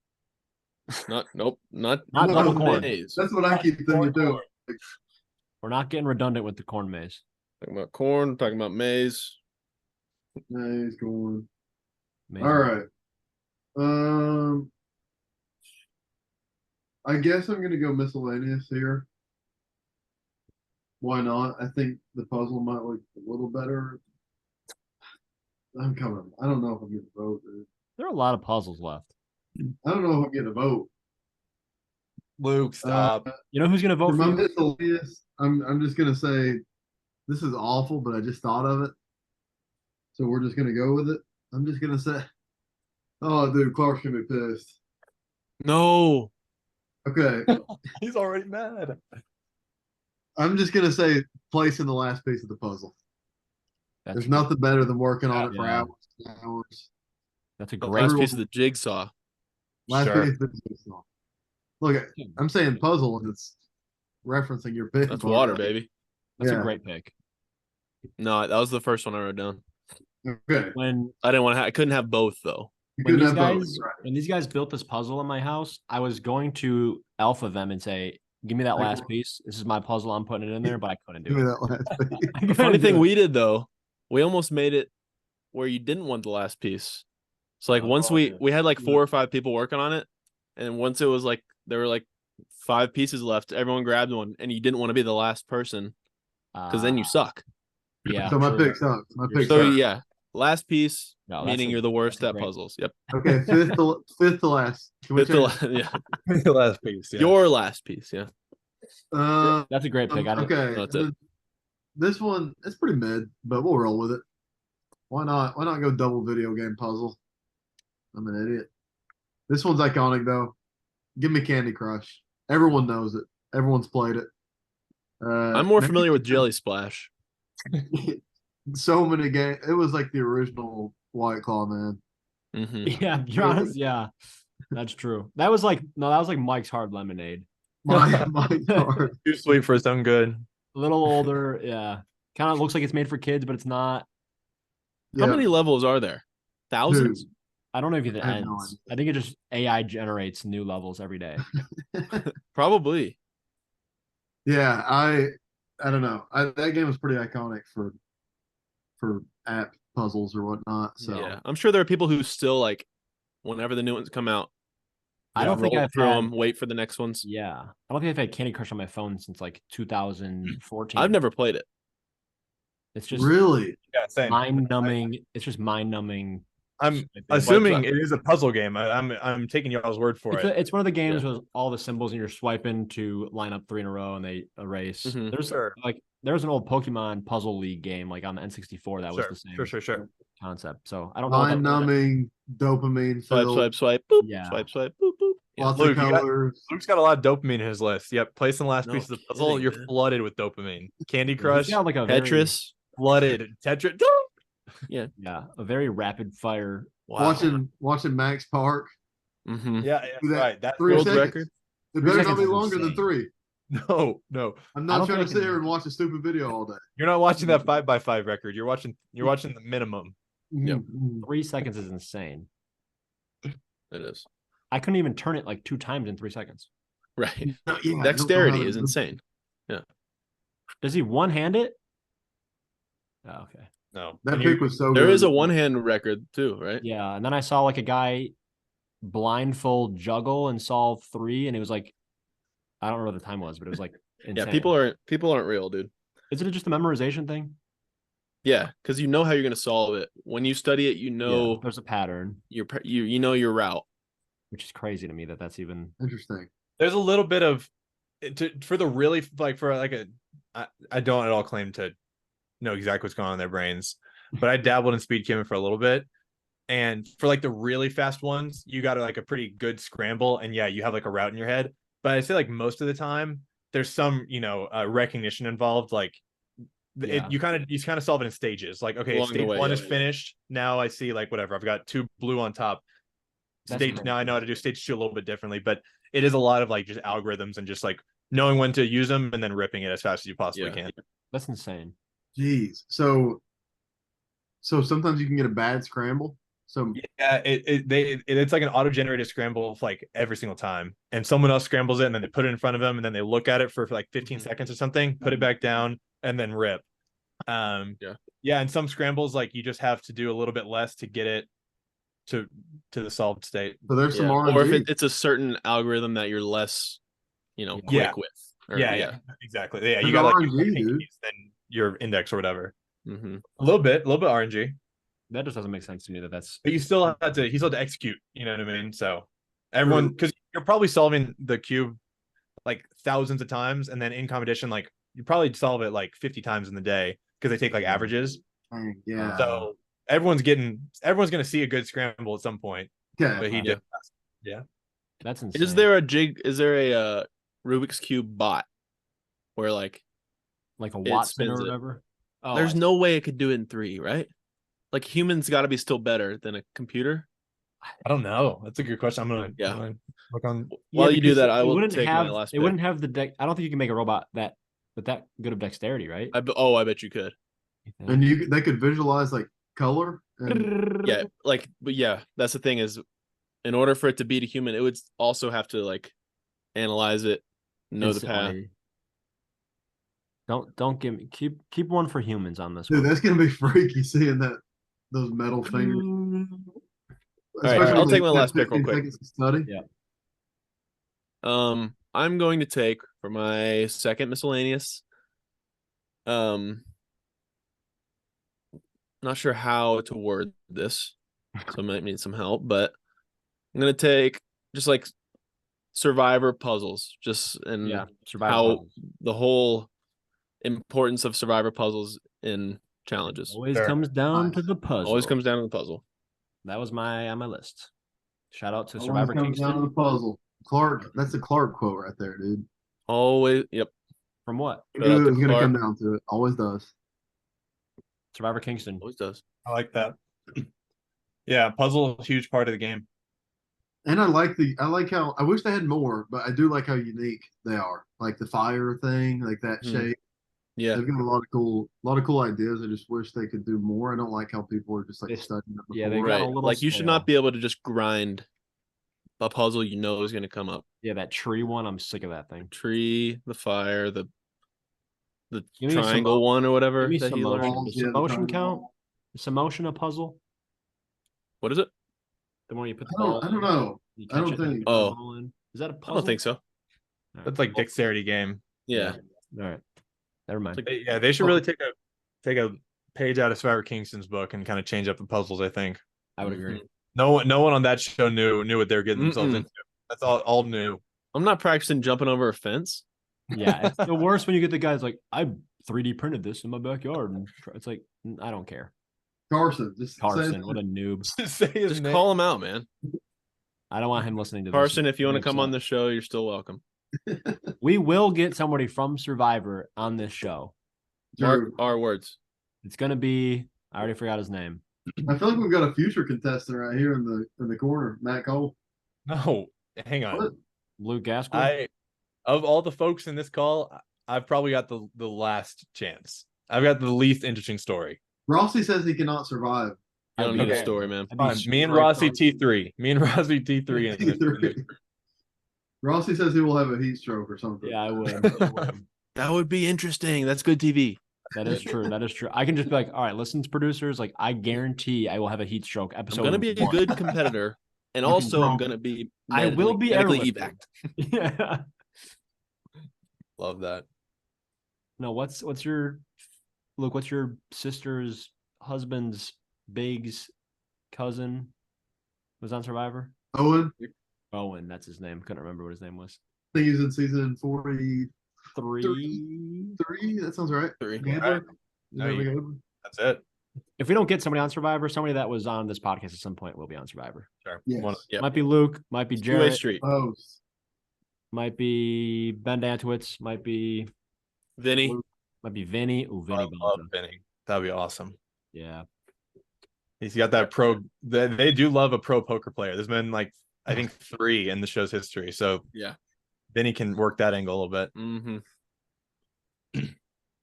B: Nope, not
A: Not
C: No,
A: double
C: no,
A: corn.
B: maze.
C: That's what I keep thinking too.
A: We're not getting redundant with the corn maze.
B: Talking about corn, talking about maize.
C: Nice going.
A: Maze
C: All right. I guess I'm gonna go miscellaneous here. Why not? I think the puzzle might look a little better. I'm coming. I don't know if I'm getting a vote, dude.
A: There are a lot of puzzles left.
C: I don't know if I'm getting a vote.
D: Luke, stop.
A: You know who's gonna vote
C: For
A: for
C: my
A: you?
C: miscellaneous, I'm just gonna say this is awful, but I just thought of it. So we're just gonna go with it. I'm just gonna say, oh, dude, Clark's gonna be pissed.
B: No.
C: Okay,
D: He's already mad.
C: I'm just gonna say place in the last piece of the puzzle.
A: That's
C: There's nothing better than working on it for
A: Yeah.
C: hours and hours.
A: That's a
B: The
A: great.
B: last
C: Everyone-
B: piece of the jigsaw.
C: Last
D: Sure.
C: piece of the puzzle. Look, I'm saying puzzle, and it's referencing your pick.
B: That's water, baby.
A: That's
C: Yeah.
A: a great pick.
B: No, that was the first one I wrote down.
C: Okay,
A: When
B: I didn't want to. I couldn't have both though.
C: you
A: when
C: could
A: these
C: have both,
A: guys
C: right.
A: when these guys built this puzzle in my house, I was going to alpha them and say, "Give me that
C: Okay.
A: last piece. This is my puzzle. I'm putting it in there," but I couldn't
C: Give
A: do
C: me
A: it.
C: that last piece.
A: I
B: The
A: couldn't
B: funny
A: do
B: thing
A: it.
B: we did though, we almost made it where you didn't want the last piece. So like once we had like 4 or 5 people working on it, and once it was like there were like 5 pieces left, everyone grabbed one, and you didn't want to be the last person because then you suck.
A: Yeah.
C: So my
A: true.
C: pick sucks. My
A: You're
C: pick
B: So
C: sucks.
B: yeah, last piece,
A: No, that's
B: meaning
A: a-
B: you're the worst
A: that's a
B: at
A: great-
B: puzzles. Yep.
C: Okay, fifth to last. Can we
B: Fifth to
C: change?
B: yeah.
D: The last piece. Yeah.
B: Your last piece. Yeah.
A: That's a great pick. I didn't,
C: Okay,
B: That's it.
C: this one it's pretty mid, but we'll roll with it. Why not? Why not go double video game puzzle? I'm an idiot. This one's iconic though. Give me Candy Crush. Everyone knows it. Everyone's played it.
B: I'm more
C: maybe-
B: familiar with Jelly Splash.
C: So many games. It was like the original White Claw, man.
B: Hmm
A: yeah, you're honest. Yeah, that's true. That was like Mike's Hard Lemonade.
C: My card.
D: Too sweet for its own good.
A: A little older. Yeah, kind of looks like it's made for kids, but it's not.
B: How
C: Yeah,
B: many levels are there? Thousands?
C: dude.
A: I don't know if it
C: I have no
A: ends. I think it just AI generates new levels every day.
B: Probably.
C: Yeah, I don't know. That game was pretty iconic for app puzzles or whatnot. So
B: Yeah. I'm sure there are people who still like whenever the new ones come out.
A: I don't think
B: roll
A: I've
B: through
A: had.
B: them, wait for the next ones.
A: Yeah, I don't think I've had Candy Crush on my phone since like 2014.
B: I've never played it.
A: It's just
C: really,
D: Yeah, same.
A: mind numbing. It's just mind numbing.
D: I'm assuming it is a puzzle game. I'm taking y'all's word for it.
A: It's one of the games with all the symbols and you're swiping to line up 3 in a row and they erase.
B: Mhm.
A: There's
D: Sure.
A: there's an old Pokemon Puzzle League game like on the N64 that was the same
D: Sure.
A: concept. So I don't know. what
C: mind
A: that-
C: numbing, dopamine
B: Swipe,
C: filled,
B: swipe, swipe, boop.
A: Yeah.
B: Swipe, swipe, boop, boop. Yeah.
C: lots
D: Luke,
C: of
D: you got-
C: colors.
D: Luke's got a lot of dopamine in his list. Yep, place in the last
B: No
D: piece of the puzzle.
B: kidding,
D: You're
B: man.
D: flooded with dopamine. Candy
A: He's
D: Crush,
A: got like a very,
B: Tetris.
D: flooded. Tetris.
A: yeah, a very rapid fire.
B: Wow.
C: Watching Max Park.
B: Mm-hmm.
D: Yeah,
C: Do that
D: right. That's
C: 3
B: World
C: seconds.
B: record.
C: It
A: 3
C: better not
A: seconds
C: be
A: is
C: longer than
A: insane.
C: 3.
D: no.
C: I'm
A: I
C: not
A: don't
C: trying
A: think
C: to
A: I
C: sit
A: can-
C: here and watch a stupid video all day.
D: You're not watching that 5x5 record. You're watching the minimum.
B: Yep.
C: Mhm.
A: 3 seconds is insane.
B: It is.
A: I couldn't even turn it like 2 times in 3 seconds.
B: Right.
C: No, yeah, I don't know how
B: Dexterity
C: to
B: is
C: do-
B: insane.
A: Does he one hand it? Oh, okay.
D: No.
C: That
D: And
C: pick was so
B: There
C: good.
B: is a one-hand record too, right?
A: Yeah, and then I saw like a guy blindfold juggle and solve 3, and it was like, I don't remember what the time was, but it was like insane.
B: Yeah, people aren't real, dude.
A: Is it just a memorization thing?
B: Yeah, because you know how you're gonna solve it. When you study it, you
A: Yeah,
B: know
A: there's a pattern,
B: you know your route.
A: which is crazy to me that that's even.
C: Interesting.
D: There's a little bit of for the really like for like a I don't at all claim to know exactly what's going on in their brains, but I dabbled in speed camming for a little bit. And for like the really fast ones, you got like a pretty good scramble, and yeah, you have like a route in your head. But I say like most of the time, there's some recognition involved. Like
A: Yeah.
D: you kind of solve it in stages. Like okay,
B: Along the
D: stage
B: way,
D: 1
B: yeah.
D: is finished. Now I see like whatever. I've got 2 blue on top.
A: That's
D: Stage
A: great.
D: now I know how to do stage 2 a little bit differently, but it is a lot of like just algorithms and just like knowing when to use them and then ripping it as fast as you possibly
B: Yeah.
D: can.
A: That's insane.
C: Jeez. So sometimes you can get a bad scramble. So
D: Yeah, it's like an auto-generated scramble like every single time, and someone else scrambles it, and then they put it in front of them, and then they look at it for like 15 seconds or something, put it back down, and then rip. Yeah, and some scrambles like you just have to do a little bit less to get it to the solved state.
C: so there's some RNG.
B: Or if it's a certain algorithm that you're less, quick with. Or,
D: Yeah, exactly. Yeah, you
C: There's
D: got like
C: RNG, dude.
D: then your index or whatever.
B: Mm-hmm.
D: A little bit RNG.
A: That just doesn't make sense to me. That's.
D: But you still have to execute. You know what I mean? So everyone, because you're probably solving the cube like thousands of times, and then in competition, like you probably solve it like 50 times in the day because they take like averages.
C: Yeah.
D: So everyone's gonna see a good scramble at some point.
C: Okay.
D: But he did. Yeah.
A: That's insane.
B: Is there a Rubik's Cube bot where like
A: a
B: it
A: Watson or
B: spins it?
A: whatever? Oh,
B: there's no way it could do it in 3, right? Like humans got to be still better than a computer.
D: I don't know. That's a good question. I'm gonna look on.
B: While you do
A: because
B: that, I
A: it
B: will
A: wouldn't
B: take
A: have,
B: my last
A: It
B: pick.
A: wouldn't have the deck. I don't think you can make a robot with that good of dexterity, right?
B: I bet you could.
C: And they could visualize like color. And
B: Yeah, but that's the thing is, in order for it to beat a human, it would also have to like analyze it, know the path.
A: Don't give me keep one for humans on this
C: dude,
A: one.
C: that's gonna be freaky seeing those metal fingers.
B: All right, I'll take my last pick real quick.
C: seconds to study.
A: Yeah.
B: I'm going to take for my second miscellaneous. Not sure how to word this, so I might need some help, but I'm gonna take just like survivor puzzles,
A: Survivor
B: how
A: puzzles.
B: the whole importance of survivor puzzles in challenges.
A: Always comes down to the puzzle.
B: Always comes down to the puzzle.
A: That was on my list. Shout out to
C: Always
A: Survivor
C: comes down to the
A: Kingston.
C: puzzle. Clark, that's a Clark quote right there, dude.
B: Always, yep.
A: From what?
C: It was gonna come down to it. Always does.
A: Survivor Kingston.
B: Always does.
D: I like that. Yeah, puzzle, huge part of the game.
C: And I like how I wish they had more, but I do like how unique they are. Like the fire thing, like that shape.
B: Yeah,
C: They've got a lot of cool ideas. I just wish they could do more. I don't like how people are just like studying it.
A: Yeah, they
C: before.
A: got a
B: right.
A: little
B: Like you should
A: stale.
B: not be able to just grind a puzzle is going to come up.
A: Yeah, that tree one. I'm sick of that thing.
B: Tree, the fire, the
A: Give me
B: triangle
A: some-
B: one or whatever.
A: Give me
B: that
A: some
B: he learned.
A: motion.
C: Balls,
A: Does
C: yeah,
A: some
C: the
A: motion
C: triangle.
A: count? Is some motion a puzzle?
B: What is it?
A: The more you put the
C: I
A: ball
C: don't
A: in,
C: know.
A: you
C: I don't
A: catch it, and
C: think-
A: you put the
B: Oh.
A: ball in. Is that a
B: I
A: puzzle?
B: don't think so.
A: All right.
D: That's like dexterity game.
B: Yeah.
A: All right. Never mind.
D: Yeah, they should really take a page out of Survivor Kingston's book and kind of change up the puzzles. I think
A: I would agree.
D: no one on that show knew what they were getting themselves
B: Mm-mm.
D: into. That's all new.
B: I'm not practicing jumping over a fence.
A: Yeah, it's the worst when you get the guys like, I 3D printed this in my backyard, and it's like, I don't care.
C: Carson, just
A: Carson, what a noob.
D: Say his
B: Just
D: name.
B: call him out, man.
A: I don't want him listening to this.
B: Carson, if you want to
A: Makes
B: come on
A: sense.
B: the show, you're still welcome.
A: We will get somebody from Survivor on this show.
B: Mark our words.
A: It's gonna be, I already forgot his name.
C: I feel like we've got a future contestant right here in the corner, Matt Cole.
D: No, hang on.
C: What?
A: Luke Gaskell.
D: Of all the folks in this call, I've probably got the last chance. I've got the least interesting story.
C: Rossi says he cannot survive.
B: I don't need a
D: Okay.
B: story, man.
A: I'd be
D: Fine. Me and
A: straight
D: Rossi
A: up.
D: T3. Me and Rossi T3. in this.
C: Rossi says he will have a heat stroke or something.
A: Yeah, I would.
B: That would be interesting. That's good TV.
A: That is true. That is true. I can just be like, all right, listen to producers. Like, I guarantee I will have a heat stroke
B: I'm
A: episode.
B: gonna be a
A: 1.
B: good competitor, and
A: Fucking
B: also I'm
A: wrong.
B: gonna be.
A: I will be
B: medically
A: airlifting.
B: evac.
A: Yeah.
B: Love that.
A: No, what's your Luke? What's your sister's husband's Big's cousin was on Survivor?
C: Owen,
A: Owen, that's his name. Couldn't remember what his name was.
C: I think he's in season 43.
A: 3.
C: That sounds right.
B: 3.
C: Gambler? Is
D: No,
C: that
D: you-
C: the gambler?
D: That's it.
A: If we don't get somebody on Survivor, somebody that was on this podcast at some point will be on Survivor.
D: Sure.
C: Yes.
B: Yep.
A: Might be Luke, might be
B: Two-way
A: Jared,
B: street.
C: Oh,
A: might be Ben Dantowitz, might be
B: Vinny.
A: Vinny. Ooh, Vinny
D: I love
A: Bonta.
D: Benny. That'd be awesome.
A: Yeah.
D: He's got that pro. They do love a pro poker player. There's been like I think 3 in the show's history. So
B: Yeah.
D: Benny can work that angle a little bit.
B: Mm-hmm.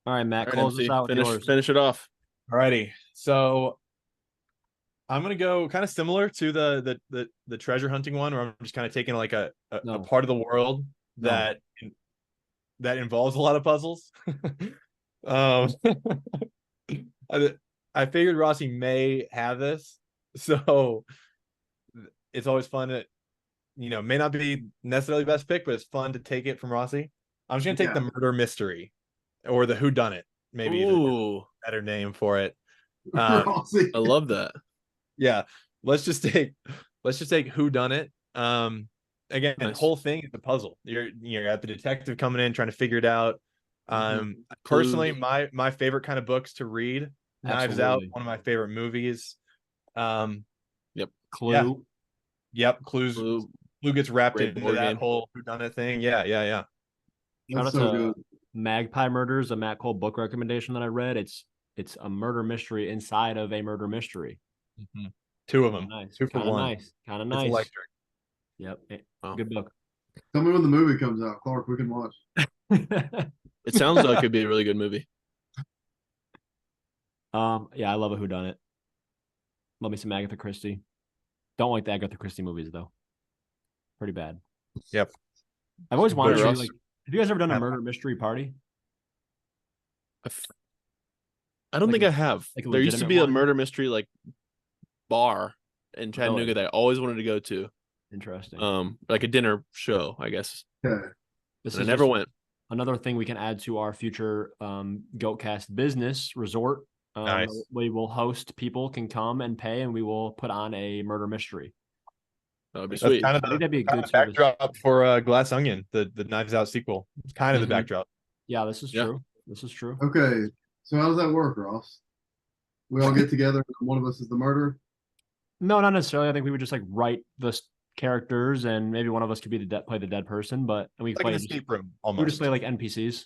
A: All right, Matt,
B: All right,
A: close
B: MC,
A: us out with yours.
B: finish it off.
D: Alrighty. So I'm gonna go kind of similar to the treasure hunting one, where I'm just kind of taking like a
A: No.
D: part of the world
A: No.
D: that involves a lot of puzzles. um, I figured Rossi may have this, so it's always fun to, may not be necessarily best pick, but it's fun to take it from Rossi. I'm just gonna take the murder mystery or the whodunit, maybe even
B: Ooh,
D: a better name for it.
C: Rossi.
B: I love that.
D: Yeah, let's just take whodunit. Again, the
B: Nice.
D: whole thing is a puzzle. You're at the detective coming in trying to figure it out. Personally, my favorite kind of books to read. Knives Out,
A: Absolutely.
D: one of my favorite movies.
A: Clue.
D: Yep, Clue gets wrapped
B: Great
D: into
B: board
D: that
B: game.
D: whole whodunit thing. Yeah.
A: Shout
C: That's
A: out
C: so
A: to
C: good.
A: Magpie Murders, a Matt Cole book recommendation that I read. It's a murder mystery inside of a murder mystery.
D: Two of them.
A: Nice.
D: 2 for
A: Kind of
D: 1.
A: nice. Kind of
D: It's
A: nice.
D: electric.
A: Yep.
B: Wow.
A: Good book.
C: Tell me when the movie comes out, Clark. We can watch.
B: It sounds like it'd be a really good movie.
A: Yeah, I love a whodunit. Love me some Agatha Christie. Don't like the Agatha Christie movies though. Pretty bad.
D: Yep.
A: I've always wanted to
B: But
A: be
B: Ross-
A: like. Have you guys ever done a murder mystery party?
B: I don't
A: Like
B: think
A: a-
B: I have.
A: like a
B: There used to
A: legitimate
B: be a
A: one?
B: murder mystery like bar in Chattanooga
A: Really?
B: that I always wanted to go to.
A: Interesting.
B: Like a dinner show, I guess.
C: Okay.
A: This
B: I
A: is
B: never
A: just
B: went.
A: another thing we can add to our future GOATcast business resort.
D: Nice.
A: We will host, people can come and pay, and we will put on a murder mystery.
B: That would be
D: That's
B: sweet.
D: kind of
A: I think that'd be a
D: kind
A: good
D: of
A: service.
D: backdrop for Glass Onion, the Knives Out sequel. It's kind of
B: Mhm.
D: the backdrop.
A: Yeah, this is
B: Yeah.
A: true. This is true.
C: Okay. So how does that work, Ross? We all get together and one of us is the murderer?
A: No, not necessarily. I think we would just like write the characters, and maybe one of us could be play the dead person, but and we
D: Like
A: play
D: an escape room
A: we would
D: almost.
A: just play like NPCs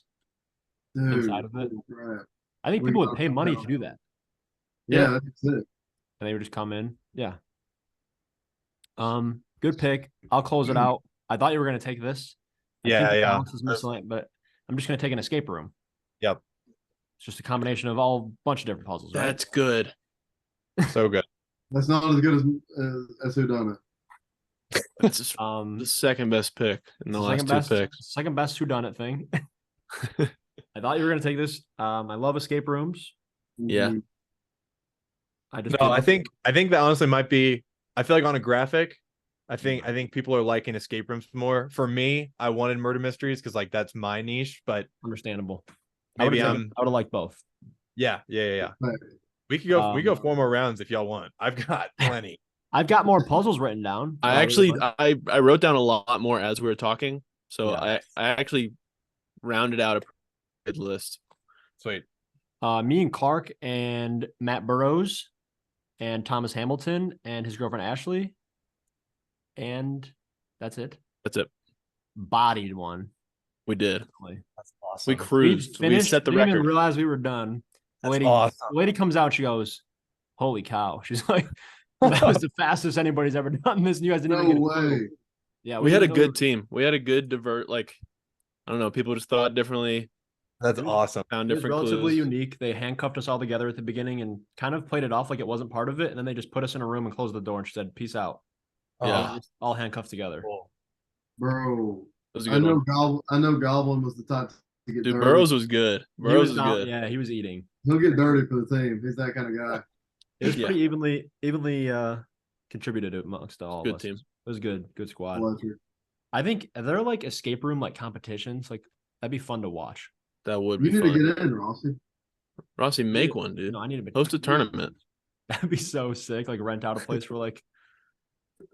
C: Dude,
A: inside of it.
C: holy crap.
A: I think
C: We
A: people
C: can
A: would pay
C: talk
A: money
C: about
A: to do that,
C: Yeah, that's it.
A: and they would just come in. Yeah. Good pick. I'll close it out. I thought you were gonna take this. I think the balance is miscellaneous, but I'm just gonna take an escape room.
D: Yep.
A: It's just a combination of all bunch of different puzzles, right?
B: That's good.
D: So good.
C: That's not as good as Who Done It.
B: That's just
A: Um,
B: the second best pick in the last
A: second
B: two picks.
A: second best whodunit thing. I thought you were gonna take this. I love escape rooms.
B: Yeah.
C: Mhm.
A: I just
D: No, I think that honestly might be. I feel like on a graphic, I think people are liking escape rooms more. For me, I wanted murder mysteries because like that's my niche. But
A: understandable.
D: maybe
A: I would have liked both.
D: yeah.
C: Right.
D: We could go. We go
A: Um,
D: 4 more rounds if y'all want. I've got plenty.
A: I've got more puzzles written down.
B: I
A: that
B: actually
A: really like.
B: I wrote down a lot more as we were talking. So
A: Yeah.
B: I actually rounded out a good list.
D: Sweet.
A: Me and Clark and Matt Burrows and Thomas Hamilton and his girlfriend Ashley, and that's it.
B: That's it.
A: Bodied one.
B: We did.
D: That's awesome.
B: We cruised. We
A: Finished,
B: set the
A: didn't even
B: record.
A: realize we were done. The
D: That's
A: lady,
D: awesome.
A: the lady comes out. She goes, "Holy cow!" She's like, "That was the fastest anybody's ever done this." And you guys didn't
C: No
A: even get
C: way.
A: Yeah,
B: We had a
A: didn't
B: good team. We had a good like I don't know, people just thought differently,
D: That's awesome.
B: found
A: It was
B: different
A: relatively
B: clues.
A: unique. They handcuffed us all together at the beginning and kind of played it off like it wasn't part of it. And then they just put us in a room and closed the door and she said, "Peace out."
B: Yeah.
A: All handcuffed together.
D: Cool.
C: Bro.
B: That was a
C: I
B: good
C: know
B: one.
C: I know Goblin was the type to get
B: Dude,
C: dirty.
B: Burrows was good. Burrows was good.
A: Yeah, he was eating.
C: He'll get dirty for the team. He's that kind of guy.
A: It was
B: Yeah.
A: pretty evenly contributed amongst all
B: Good
A: of us.
B: team.
A: It was good squad.
C: Fletcher.
A: I think they're like escape room like competitions. Like that'd be fun to watch.
B: That would be
C: You need
B: fun.
C: to get in, Rossi.
B: Rossi, make one, dude.
A: No, I need to
B: Host a tournament.
A: That'd be so sick. Like rent out a place for like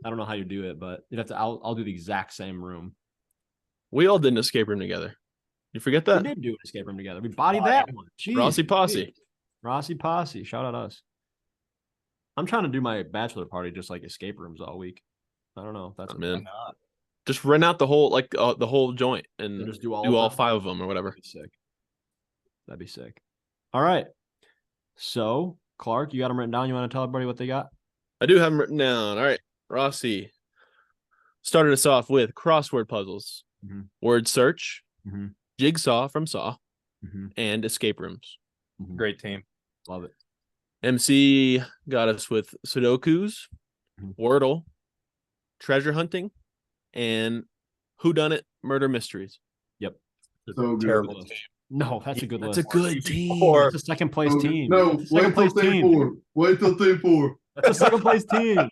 A: I don't know how you do it, but you'd have to. I'll do the exact same room.
B: We all did an escape room together. You forget
A: We
B: that?
A: did do an escape room together. We bodied that one. Jeez,
B: Rossi Posse.
A: Rossi Posse. Shout out us. I'm trying to do my bachelor party just like escape rooms all week. I don't know if that's
B: I'm in. Just rent out the whole the whole joint and
A: just do all
B: do
A: of
B: all
A: them?
B: 5 of them or whatever.
A: That'd be sick. That'd be sick. All right. So Clark, you got them written down. You want to tell everybody what they got?
B: I do have them written down. All right. Rossi started us off with crossword puzzles,
A: Mhm.
B: word search,
A: Mhm.
B: jigsaw from Saw,
A: Mm-hmm.
B: and escape rooms.
D: Great team.
A: Love it.
B: MC got us with Sudokus, Wordle, treasure hunting, and whodunit murder mysteries.
A: Yep.
C: So good.
D: Terrible team.
A: No, that's a good
B: That's
A: list.
B: a good team.
D: Or
A: That's a second place
C: So good.
A: team.
C: No,
A: That's a second
C: wait till
A: place
C: team
A: team.
C: 4. Wait till team 4.
A: That's a second place team.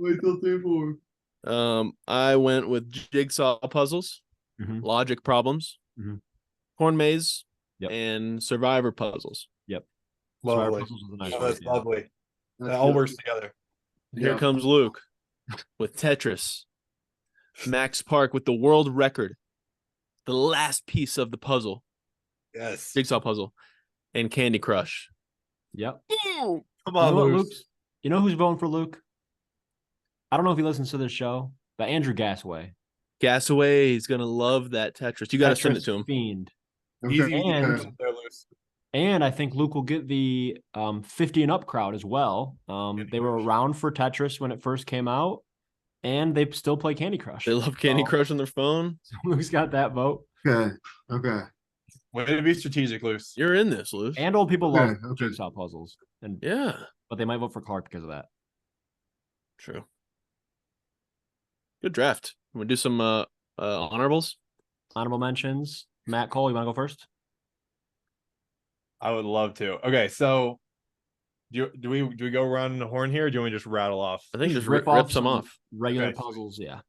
C: Wait till team 4.
B: I went with jigsaw puzzles,
A: Mhm.
B: logic problems,
A: Mhm.
B: corn maze,
A: Yep.
B: and survivor puzzles.
A: Yep. So our
D: lovely.
A: puzzles was a nice
D: Oh,
A: one,
D: that's
A: yeah.
D: lovely.
C: That's
D: It all
C: good.
D: works together.
B: Here
C: Yeah.
B: comes Luke with Tetris, Max Park with the world record, the last piece of the puzzle,
D: Yes.
B: jigsaw puzzle, and Candy Crush.
A: Yep.
D: Come
A: You
D: on,
A: know what,
D: Luke.
A: Luke's? You know who's voting for Luke? I don't know if he listens to this show, but Andrew Gasaway.
B: Gasaway is gonna love that Tetris. You got to send it
A: Tetris
B: to him.
A: Fiend.
D: Easy
C: Okay.
A: And-
C: Okay.
D: there, Luce.
A: And I think Luke will get the 50 and up crowd as well. They were around for Tetris when it first came out, and they still play Candy Crush.
B: They love Candy
A: So-
B: Crush on their phone.
A: So Luke's got that vote.
C: Okay. Okay.
D: Way to be strategic, Luce.
B: You're in this, Luce.
A: And old people
C: Okay,
A: love
C: okay.
A: jigsaw puzzles, and
B: Yeah,
A: but they might vote for Clark because of that.
B: true. Good draft. We do some honorables.
A: Honorable mentions. Matt Cole, you want to go first?
D: I would love to. Okay, so do we go around the horn here, or do you want me to just rattle off?
B: I think just
A: Rip
B: rip
A: off
B: some off.
A: Regular
D: Okay.
A: puzzles, yeah.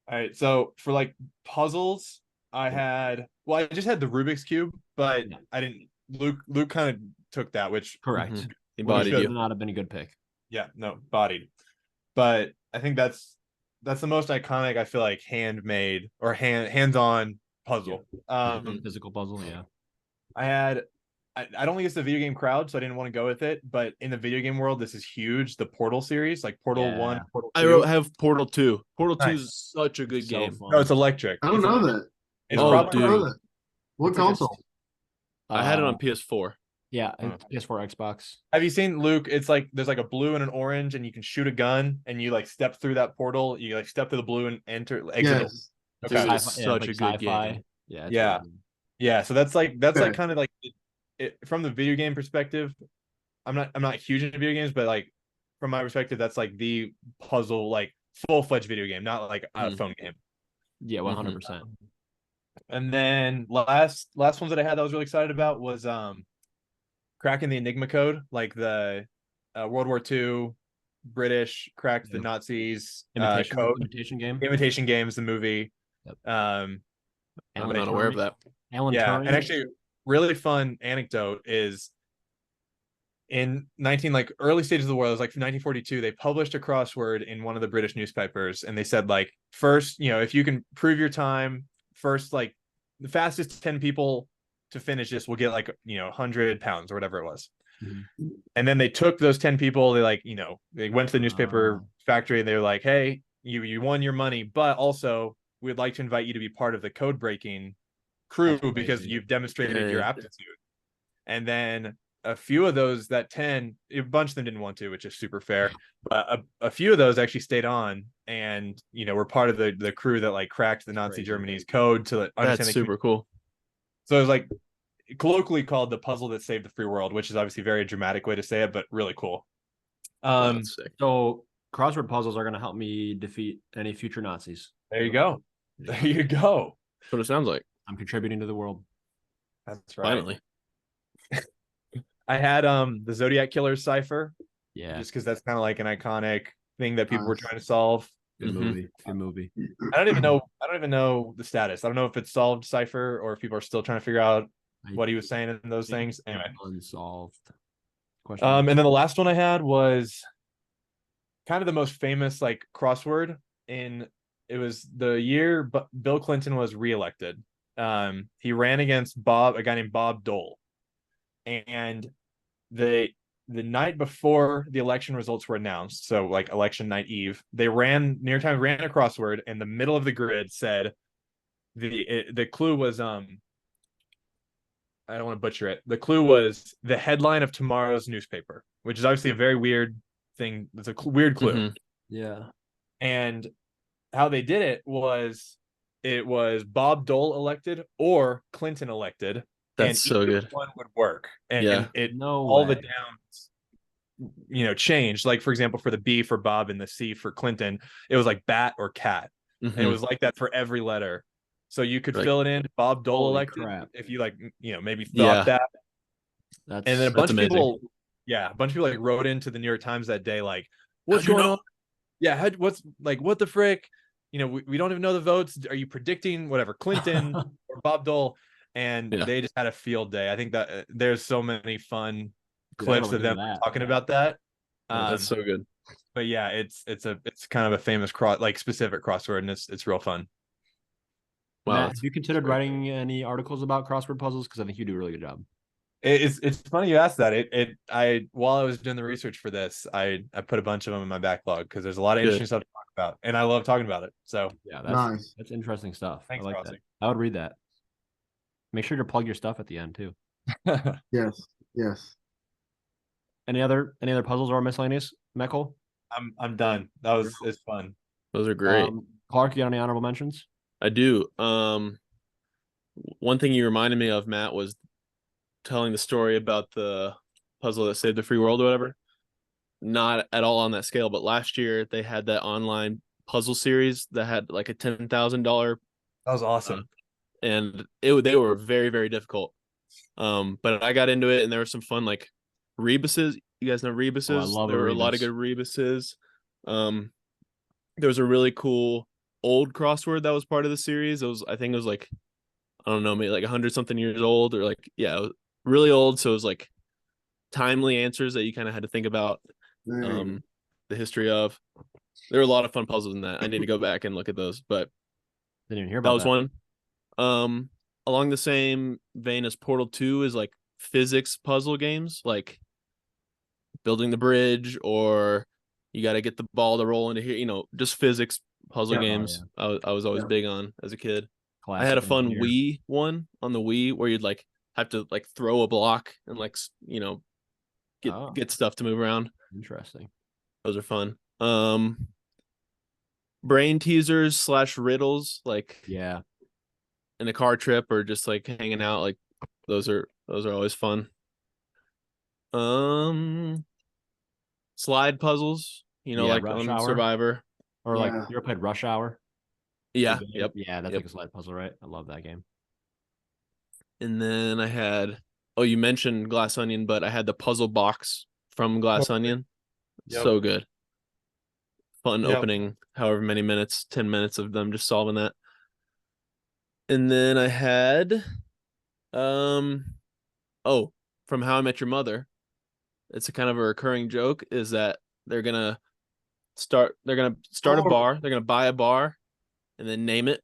D: All right, so for like puzzles, I just had the Rubik's Cube, but
A: Yeah.
D: I didn't. Luke kind of took that, which
A: Correct.
B: Mhm. He
D: Well,
B: bodied
D: should-
A: Would
B: you.
A: not have been a good pick.
D: yeah, no, bodied. But I think that's the most iconic. I feel like handmade or hands-on puzzle.
B: Mhm.
A: Physical puzzle, yeah.
D: I don't think it's the video game crowd, so I didn't want to go with it. But in the video game world, this is huge. The Portal series, like Portal
A: Yeah.
D: 1, Portal 2.
B: I wrote have Portal 2. Portal 2
D: Nice.
B: is such a good
A: So
B: game.
A: fun.
D: No, it's electric.
C: I don't know that.
D: It's
B: Oh,
D: probably
C: I don't know
B: dude.
C: that. What
D: It's like a-
C: console?
B: I had it on
A: Uh,
B: PS4.
A: Yeah,
D: Huh.
A: PS4, Xbox.
D: Have you seen Luke? It's like there's like a blue and an orange, and you can shoot a gun, and you like step through that portal. You like step through the blue and exit.
C: Yes.
D: The,
B: Dude,
D: okay.
B: it's such a good game.
A: Yeah.
D: Yeah.
A: really good.
D: Yeah, so that's like
C: Okay.
D: kind of like it, from the video game perspective. I'm not huge into video games, but like from my perspective, that's like the puzzle, like full-fledged video game, not like a
B: Mhm.
D: phone game.
A: Yeah, 100%.
D: And then last ones that I had that I was really excited about was cracking the Enigma code, like the World War II British cracked the
A: Yeah.
D: Nazis
A: Imitation,
D: code.
A: imitation game.
D: Imitation Games, the movie.
A: Yep.
B: I'm
A: Alan
B: not aware of
A: Turing.
B: that.
A: Alan
D: Yeah,
A: Turing.
D: and actually, really fun anecdote is in early stages of the war, it was like 1942. They published a crossword in one of the British newspapers, and they said like first, if you can prove your time, first like the fastest 10 people to finish this will get like £100 or whatever it was.
A: Mhm.
D: And then they took those 10 people. They they went to the newspaper factory, and they were like, "Hey, you won your money, but also we'd like to invite you to be part of the code breaking crew
A: That's
D: because
A: amazing.
D: you've demonstrated
B: Yeah.
D: your aptitude." And then a few of those, that 10, a bunch of them didn't want to, which is super fair. But a few of those actually stayed on, and were part of the crew that like cracked the Nazi
A: Crazy.
D: Germany's code to understand.
B: That's super cool.
D: So it was like colloquially called the puzzle that saved the free world, which is obviously a very dramatic way to say it, but really cool.
B: That's sick.
A: So crossword puzzles are going to help me defeat any future Nazis.
D: There you go. There you go.
B: That's what it sounds like.
A: I'm contributing to the world.
D: That's right.
B: Finally.
D: I had the Zodiac Killer's cipher,
A: Yeah.
D: just because that's kind of like an iconic thing that people were
C: Nice.
D: trying to solve.
A: Good
B: Mhm.
A: movie. Good movie.
D: I don't even know the status. I don't know if it's solved cipher or if people are still trying to figure out what he was saying in those things. Anyway.
A: Unsolved. Question.
D: And then the last one I had was kind of the most famous like crossword it was the year Bill Clinton was reelected. He ran against a guy named Bob Dole. And the night before the election results were announced, so like election night eve, New York Times ran a crossword, and the middle of the grid said the clue was I don't want to butcher it. The clue was the headline of tomorrow's newspaper, which is obviously a very weird thing. It's a weird clue.
B: Mhm.
A: Yeah.
D: And how they did it was Bob Dole elected or Clinton elected.
B: That's
D: and
B: so
D: either
B: good.
D: one would work. And
B: Yeah.
D: it
A: No
D: all the
A: way.
D: downs. changed. Like, for example, for the B for Bob and the C for Clinton, it was like bat or cat. And it was like that for every letter. So you could fill it in Bob Dole
A: Holy
D: elected
A: crap.
D: if you maybe thought that.
A: That's
D: And then a
B: That's
D: bunch of
B: amazing.
D: people, a bunch of people like wrote into the New York Times that day, like, what's going on? Yeah, what's like, what the frick? We don't even know the votes. Are you predicting whatever Clinton or Bob Dole? And they just had a field day. I think that there's so many fun clips of them talking about that.
B: That's so good.
D: But yeah, it's kind of a famous specific crossword, and it's real fun.
A: Wow. Matt, have you considered writing any articles about crossword puzzles? Because I think you do a really good job.
D: It's funny you asked that. I while I was doing the research for this, I put a bunch of them in my backlog because there's a lot of interesting stuff to talk about, and I love talking about it. So
A: yeah, that's interesting stuff.
D: Thanks,
A: I like
D: Rossi.
A: that. I would read that. Make sure to plug your stuff at the end too.
C: Yes.
A: Any other puzzles or miscellaneous, Meckel?
D: I'm done. It's fun.
B: Those are great.
A: Clark, you got any honorable mentions?
B: I do. One thing you reminded me of, Matt, was telling the story about the puzzle that saved the free world or whatever. Not at all on that scale, but last year they had that online puzzle series that had like a $10,000.
D: That was awesome.
B: And they were very, very difficult. But I got into it, and there were some fun like rebuses. You guys know rebuses?
A: Oh, I love
B: there were a lot of good rebuses. There was a really cool old crossword that was part of the series. I think it was like, I don't know, maybe like 100-something years old, or like, it was really old. So it was like timely answers that you kind of had to think about the history of. There were a lot of fun puzzles in that. I need to go back and look at those, but
A: didn't even hear about
B: that was one. Along the same vein as Portal 2 is like physics puzzle games, like building the bridge, or you got to get the ball to roll into here, just physics puzzle games. I was always big on as a kid. Classic. I had a fun Wii one on the Wii where you'd like have to like throw a block and like get stuff to move around.
A: Interesting.
B: Those are fun. Brain teasers / riddles, like in a car trip or just like hanging out, like those are always fun. Slide puzzles, like on Survivor.
A: Or like you ever played Rush Hour?
B: Yeah. Yep.
A: Yeah, that's like a slide puzzle, right? I love that game.
B: And then I had, you mentioned Glass Onion, but I had the puzzle box from Glass Onion. So good. Fun opening, however many minutes, 10 minutes of them just solving that. And then I had, from How I Met Your Mother. It's a kind of a recurring joke is that they're gonna start a bar, they're gonna buy a bar, and then name it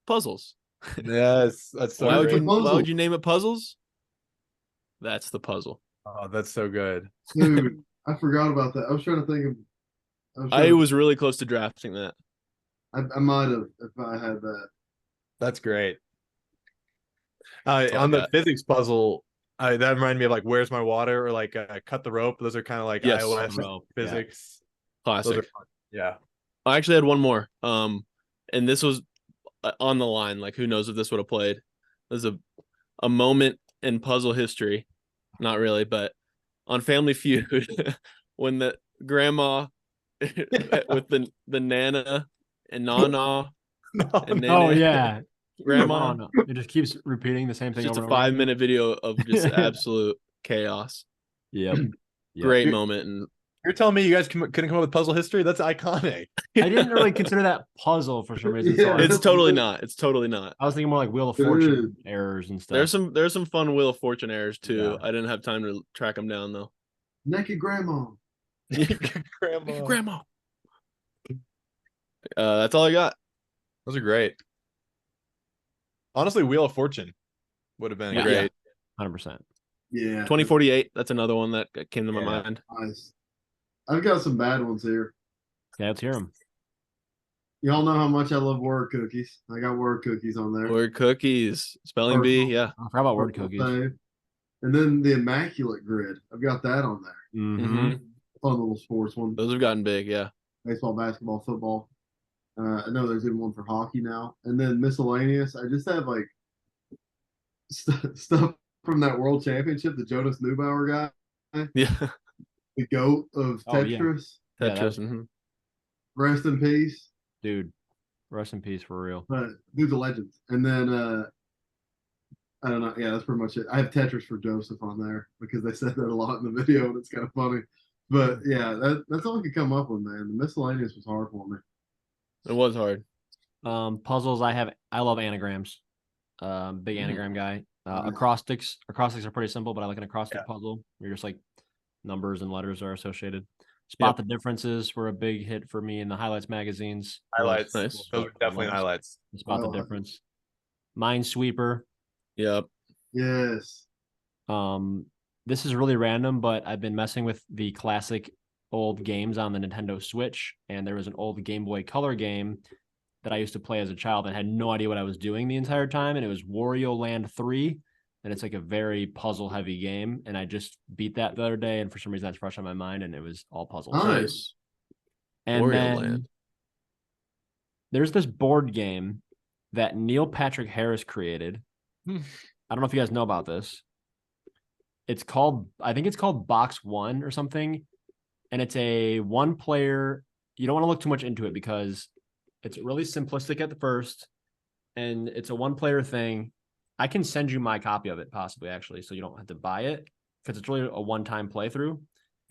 B: Puzzles.
D: Yes, that's so
B: why would you name it Puzzles? That's the puzzle.
D: Oh, that's so good.
C: Dude, I forgot about that. I was trying to think of
B: I was really close to drafting that.
C: I might have if I had that.
D: That's great. On the physics puzzle, that reminded me of like Where's My Water or like Cut the Rope. Those are kind of like iOS physics.
B: Classic.
D: Those are fun. Yeah.
B: I actually had one more. And this was on the line. Like, who knows if this would have played? There's a moment in puzzle history. Not really, but on Family Feud, when the grandma with the Nana and Nana. Grandma.
A: It just keeps repeating the same thing.
B: It's just a 5-minute video of just absolute chaos.
A: Yep.
B: Great moment. And
D: you're telling me you guys couldn't come up with puzzle history? That's iconic.
A: I didn't really consider that puzzle for some reason.
B: So it's totally not. It's totally not.
A: I was thinking more like Wheel of Fortune errors and stuff.
B: There's some fun Wheel of Fortune errors too. I didn't have time to track them down though.
C: Naked grandma.
B: Grandma. That's all I got.
D: Those are great. Honestly, Wheel of Fortune would have been great.
A: 100%.
C: Yeah.
B: 2048. That's another one that came to my mind.
C: Nice. I've got some bad ones here.
A: Yeah, let's hear them.
C: Y'all know how much I love word cookies. I got word cookies on there.
B: Word cookies. Spelling bee. Yeah.
A: I forgot about word cookies.
C: And then the Immaculate Grid. I've got that on there.
B: Mm-hmm.
C: Fun little sports one.
B: Those have gotten big. Yeah.
C: Baseball, basketball, football. I know there's even one for hockey now. And then miscellaneous. I just have like stuff from that World Championship, the Jonas Neubauer guy.
B: Yeah.
C: the goat of
A: Oh, yeah.
C: Tetris.
A: Yeah,
B: Tetris. Mhm.
C: Rest in peace.
A: dude, rest in peace for real.
C: But dude's a legend. And then I don't know. Yeah, that's pretty much it. I have Tetris for Joseph on there because they said that a lot in the video, and it's kind of funny. But yeah, that's all I could come up with, man. The miscellaneous was hard for me.
B: It was hard.
A: Puzzles. I love anagrams. Big anagram guy. Acrostics are pretty simple, but I like an acrostic puzzle where you're just like numbers and letters are associated. Spot the differences were a big hit for me in the highlights magazines.
D: Highlights.
B: Nice.
D: Those are definitely highlights.
A: Spot the difference. Minesweeper.
B: Yep.
C: Yes.
A: This is really random, but I've been messing with the classic old games on the Nintendo Switch, and there was an old Game Boy Color game that I used to play as a child and had no idea what I was doing the entire time, and it was Wario Land 3, and it's like a very puzzle-heavy game, and I just beat that the other day, and for some reason that's fresh on my mind, and it was all puzzles.
C: Nice.
A: And
B: Wario
A: then
B: Land.
A: there's this board game that Neil Patrick Harris created. I don't know if you guys know about this. I think it's called Box One or something. And it's a one player. You don't want to look too much into it because it's really simplistic at the first. And it's a one player thing. I can send you my copy of it possibly, actually, so you don't have to buy it because it's really a one-time playthrough.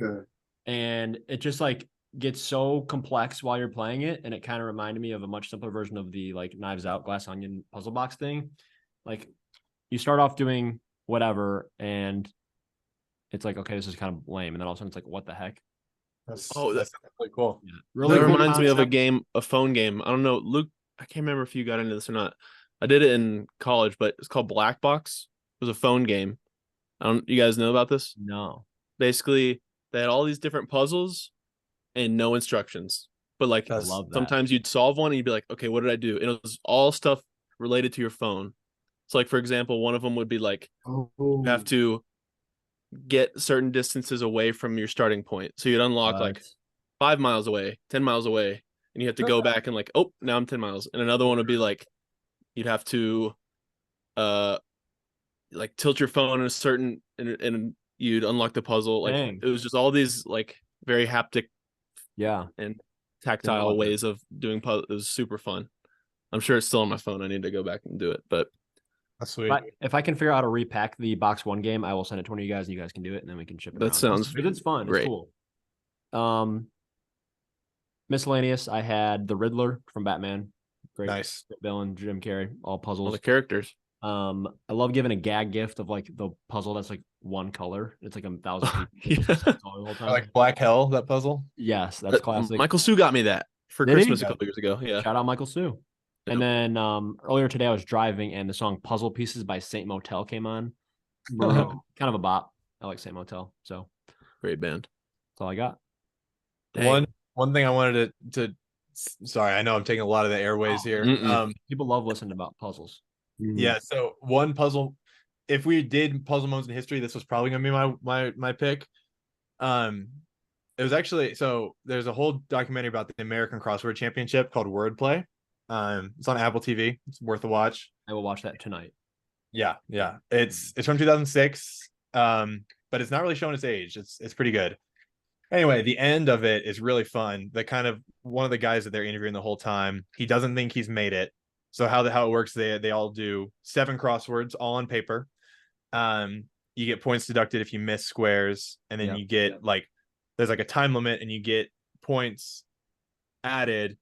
C: Okay.
A: And it just like gets so complex while you're playing it. And it kind of reminded me of a much simpler version of the like Knives Out Glass Onion puzzle box thing. Like you start off doing whatever and it's like, okay, this is kind of lame. And then all of a sudden it's like, what the heck?
D: That's
B: that's
D: really cool.
A: Yeah.
B: Really
A: cool
B: reminds me of a
A: concept.
B: game, a phone game. I don't know, Luke. I can't remember if you got into this or not. I did it in college, but it's called Black Box. It was a phone game. You guys know about this?
A: No.
B: Basically, they had all these different puzzles and no instructions. But like
A: I love that.
B: sometimes you'd solve one and you'd be like, okay, what did I do? And it was all stuff related to your phone. So like, for example, one of them would be like, you have to get certain distances away from your starting point. So you'd unlock like 5 miles away, 10 miles away, and you have to go back and like, oh, now I'm 10 miles. And another one would be like, you'd have to like tilt your phone in a certain and you'd unlock the puzzle. Like
A: Dang.
B: it was just all these like very haptic and tactile ways of doing puzzle. It was super fun. I'm sure it's still on my phone. I need to go back and do it, but
D: that's sweet.
A: If I can figure out how to repack the Box One game, I will send it to one of you guys and you guys can do it and then we can ship it.
B: That sounds
A: it's fun.
B: great.
A: It's cool. Miscellaneous, I had the Riddler from Batman. Great.
D: Nice.
A: Villain, Jim Carrey, all puzzles.
B: All the characters.
A: I love giving a gag gift of like the puzzle that's like one color. It's like 1,000
B: Yeah.
A: the whole time.
D: Like Black Hell, that puzzle.
A: Yes, that's classic.
B: Michael Sue got me that for
A: Did
B: Christmas
A: he?
B: a couple years ago. Yeah.
A: Shout out Michael Sue.
B: Yep.
A: And then earlier today I was driving and the song Puzzle Pieces by Saint Motel came on.
C: Bro.
A: Kind of a bop. I like Saint Motel. So
B: Great band.
A: that's all I got.
B: Dang.
D: One thing I wanted to sorry, I know I'm taking a lot of the airways here.
A: People love listening about puzzles.
D: Yeah, so one puzzle, if we did puzzle moments in history, this was probably gonna be my pick. It was actually, so there's a whole documentary about the American Crossword Championship called Wordplay. It's on Apple TV. It's worth a watch.
A: I will watch that tonight.
D: Yeah. It's from 2006. But it's not really showing its age. It's pretty good. Anyway, the end of it is really fun. The kind of one of the guys that they're interviewing the whole time, he doesn't think he's made it. So how it works, they all do 7 crosswords all on paper. You get points deducted if you miss squares, and then you get like there's like a time limit, and you get points added,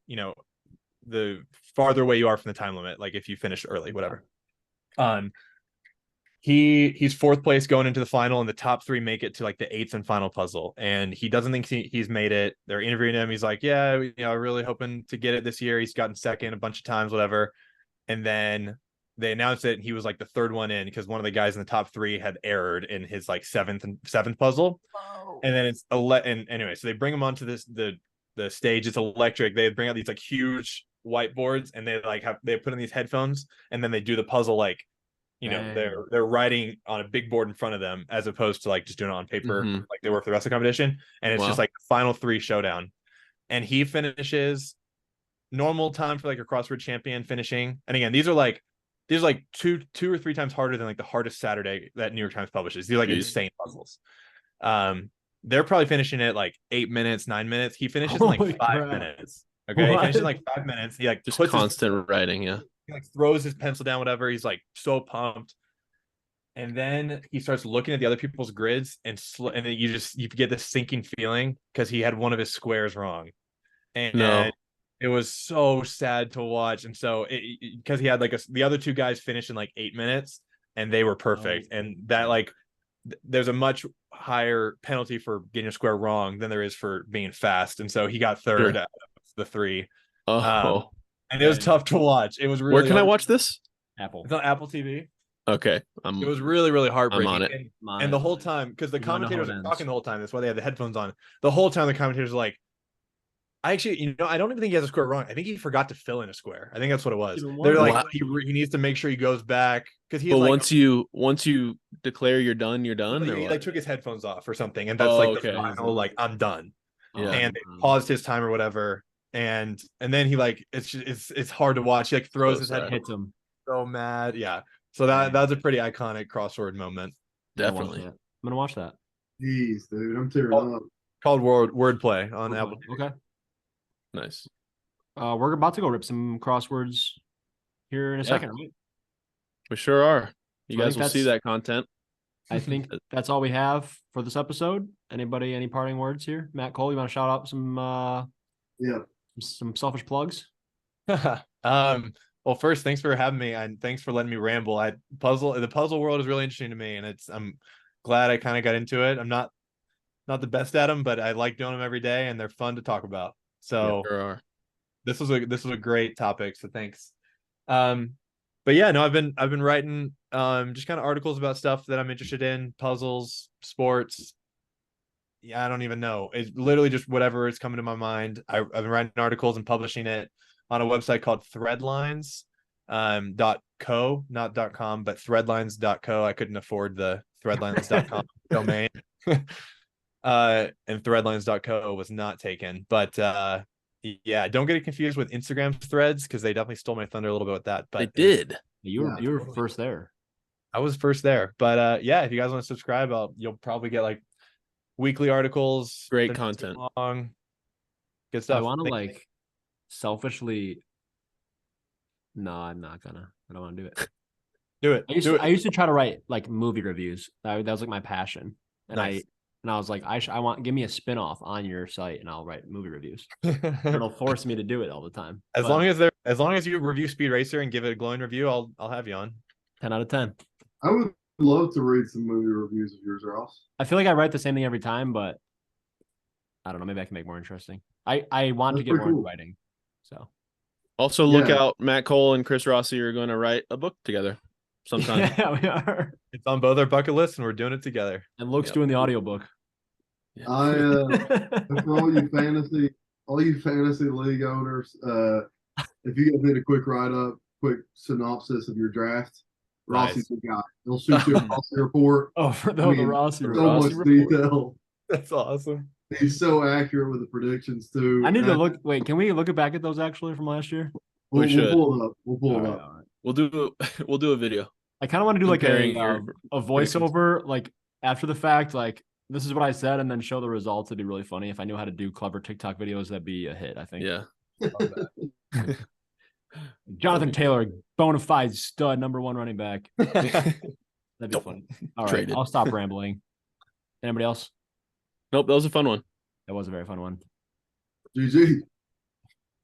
D: the farther away you are from the time limit, like if you finish early, whatever. He's 4th place going into the final, and the top 3 make it to like the 8th and final puzzle, and he doesn't think he's made it. They're interviewing him. He's like, yeah, really hoping to get it this year. He's gotten second a bunch of times, whatever. And then they announced it, and he was like the 3rd one in because one of the guys in the top 3 had errored in his like 7th puzzle. Oh. And then it's and anyway, so they bring him onto the stage. It's electric. They bring out these like huge whiteboards, and they put in these headphones, and then they do the puzzle like, they're writing on a big board in front of them, as opposed to like just doing it on paper like they were for the rest of the competition. And it's just like the final 3 showdown, and he finishes normal time for like a crossword champion finishing. And again, these are like 2 or 3 times harder than like the hardest Saturday that New York Times publishes. These are like insane puzzles. they're probably finishing it like 8 minutes, 9 minutes. He finishes in like
A: Holy
D: 5
A: crap.
D: minutes. Okay, he
A: What?
D: finishes in like 5 minutes. He like
B: Just
D: puts
B: constant writing. Yeah.
D: he like throws his pencil down, whatever. He's like so pumped. And then he starts looking at the other people's grids, and then you get this sinking feeling because he had one of his squares wrong, and
B: No.
D: it was so sad to watch. And so because he had like the other two guys finished in like 8 minutes, and they were perfect, and that like there's a much higher penalty for getting a square wrong than there is for being fast, and so he got third out of the three.
B: Oh.
D: And it was tough to watch. It was really
B: Where can I
D: hard.
B: watch this?
A: Apple.
D: It's on Apple TV.
B: Okay.
D: It was really, really heartbreaking.
B: on it.
D: And the whole time, because the
A: You wanna know how
D: commentators
A: it
D: are
A: ends.
D: talking the whole time. That's why they have the headphones on. The whole time, the commentators are like, I actually, I don't even think he has a square wrong. I think he forgot to fill in a square. I think that's what it was.
A: Even
D: They're
A: worse.
D: like, he needs to make sure he goes back because he's
B: But
D: like,
B: once you declare you're done, you're done.
D: he
B: Or what?
D: like took his headphones off or something, and that's
B: Oh,
D: like
B: okay.
D: the final, like, I'm done.
B: Yeah.
D: And they paused his time or whatever, and then he like it's hard to watch. He like throws
B: So
D: his
B: sad.
D: head
A: Hits him.
D: so mad. Yeah. So that's a pretty iconic crossword moment.
B: Definitely.
A: I'm gonna watch that.
C: Jeez, dude, I'm tearing up.
D: Called wordplay on Apple.
A: Okay.
B: Nice.
A: We're about to go rip some crosswords here in a second, right?
B: We sure are. You
A: So I
B: guys
A: think
B: will see
A: that's-
B: that content.
A: I think that's all we have for this episode. Anybody, any parting words here? Matt Cole, you want to shout out some selfish plugs?
D: Well, first, thanks for having me, and thanks for letting me ramble. The puzzle world is really interesting to me, and I'm glad I kind of got into it. I'm not the best at them, but I like doing them every day, and they're fun to talk about. So
B: Sure are.
D: this was a great topic. So thanks. But yeah, no, I've been writing just kind of articles about stuff that I'm interested in, puzzles, sports. Yeah, I don't even know. It's literally just whatever is coming to my mind. I've been writing articles and publishing it on a website called Threadlines .co, not .com, but threadlines.co. I couldn't afford the threadlines.com domain. And threadlines.co was not taken. But yeah, don't get it confused with Instagram threads because they definitely stole my thunder a little bit with that. But
B: They did.
A: You were first there.
D: I was first there. But yeah, if you guys want to subscribe, you'll probably get like weekly articles.
B: Great
D: They're not too
B: content.
D: long. Good stuff.
A: I want to like selfishly. No, I'm not gonna. I don't want to do it.
D: do it.
A: I used to try to write like movie reviews. That was like my passion, and
D: Nice.
A: I was like, give me a spinoff on your site, and I'll write movie reviews. It'll force me to do it all the time.
D: as long as you review Speed Racer and give it a glowing review, I'll have you on.
A: 10 out of 10.
C: I would love to read some movie reviews of yours, Ross.
A: I feel like I write the same thing every time, but I don't know. Maybe I can make more interesting. I want to
C: That's
A: get more
C: pretty
A: into
C: cool.
A: writing. So
B: Also, look
C: Yeah.
B: out. Matt Cole and Chris Rossi are going to write a book together sometime.
A: yeah, we are.
D: It's on both our bucket lists, and we're doing it together.
A: And Luke's
B: Yep.
A: doing the audiobook.
C: I and for all you fantasy league owners, if you guys need a quick quick synopsis of your draft, Rossi's the guy. He'll shoot you a Rossi report.
A: Oh, for the
C: I mean,
A: Rossi
C: So
A: Rossi
C: much
A: report.
C: detail.
D: That's awesome.
C: He's so accurate with the predictions too.
A: I need to
C: And
A: look. Wait, can we look back at those actually from last year?
C: We'll,
B: We should.
C: we'll pull it up. We'll pull
A: All
C: it
A: right,
C: up.
A: all right.
B: We'll do a video.
A: I kind of want to do like
B: Comparing your
A: a voiceover, like after the fact, like this is what I said, and then show the results. It'd be really funny if I knew how to do clever TikTok videos. That'd be a hit, I think.
B: Yeah.
A: Jonathan Taylor, bona fide stud, #1 running back. That'd be funny. All right,
B: Traded.
A: I'll stop rambling. Anybody else?
B: Nope, that was a fun one.
A: That was a very fun one.
C: GG.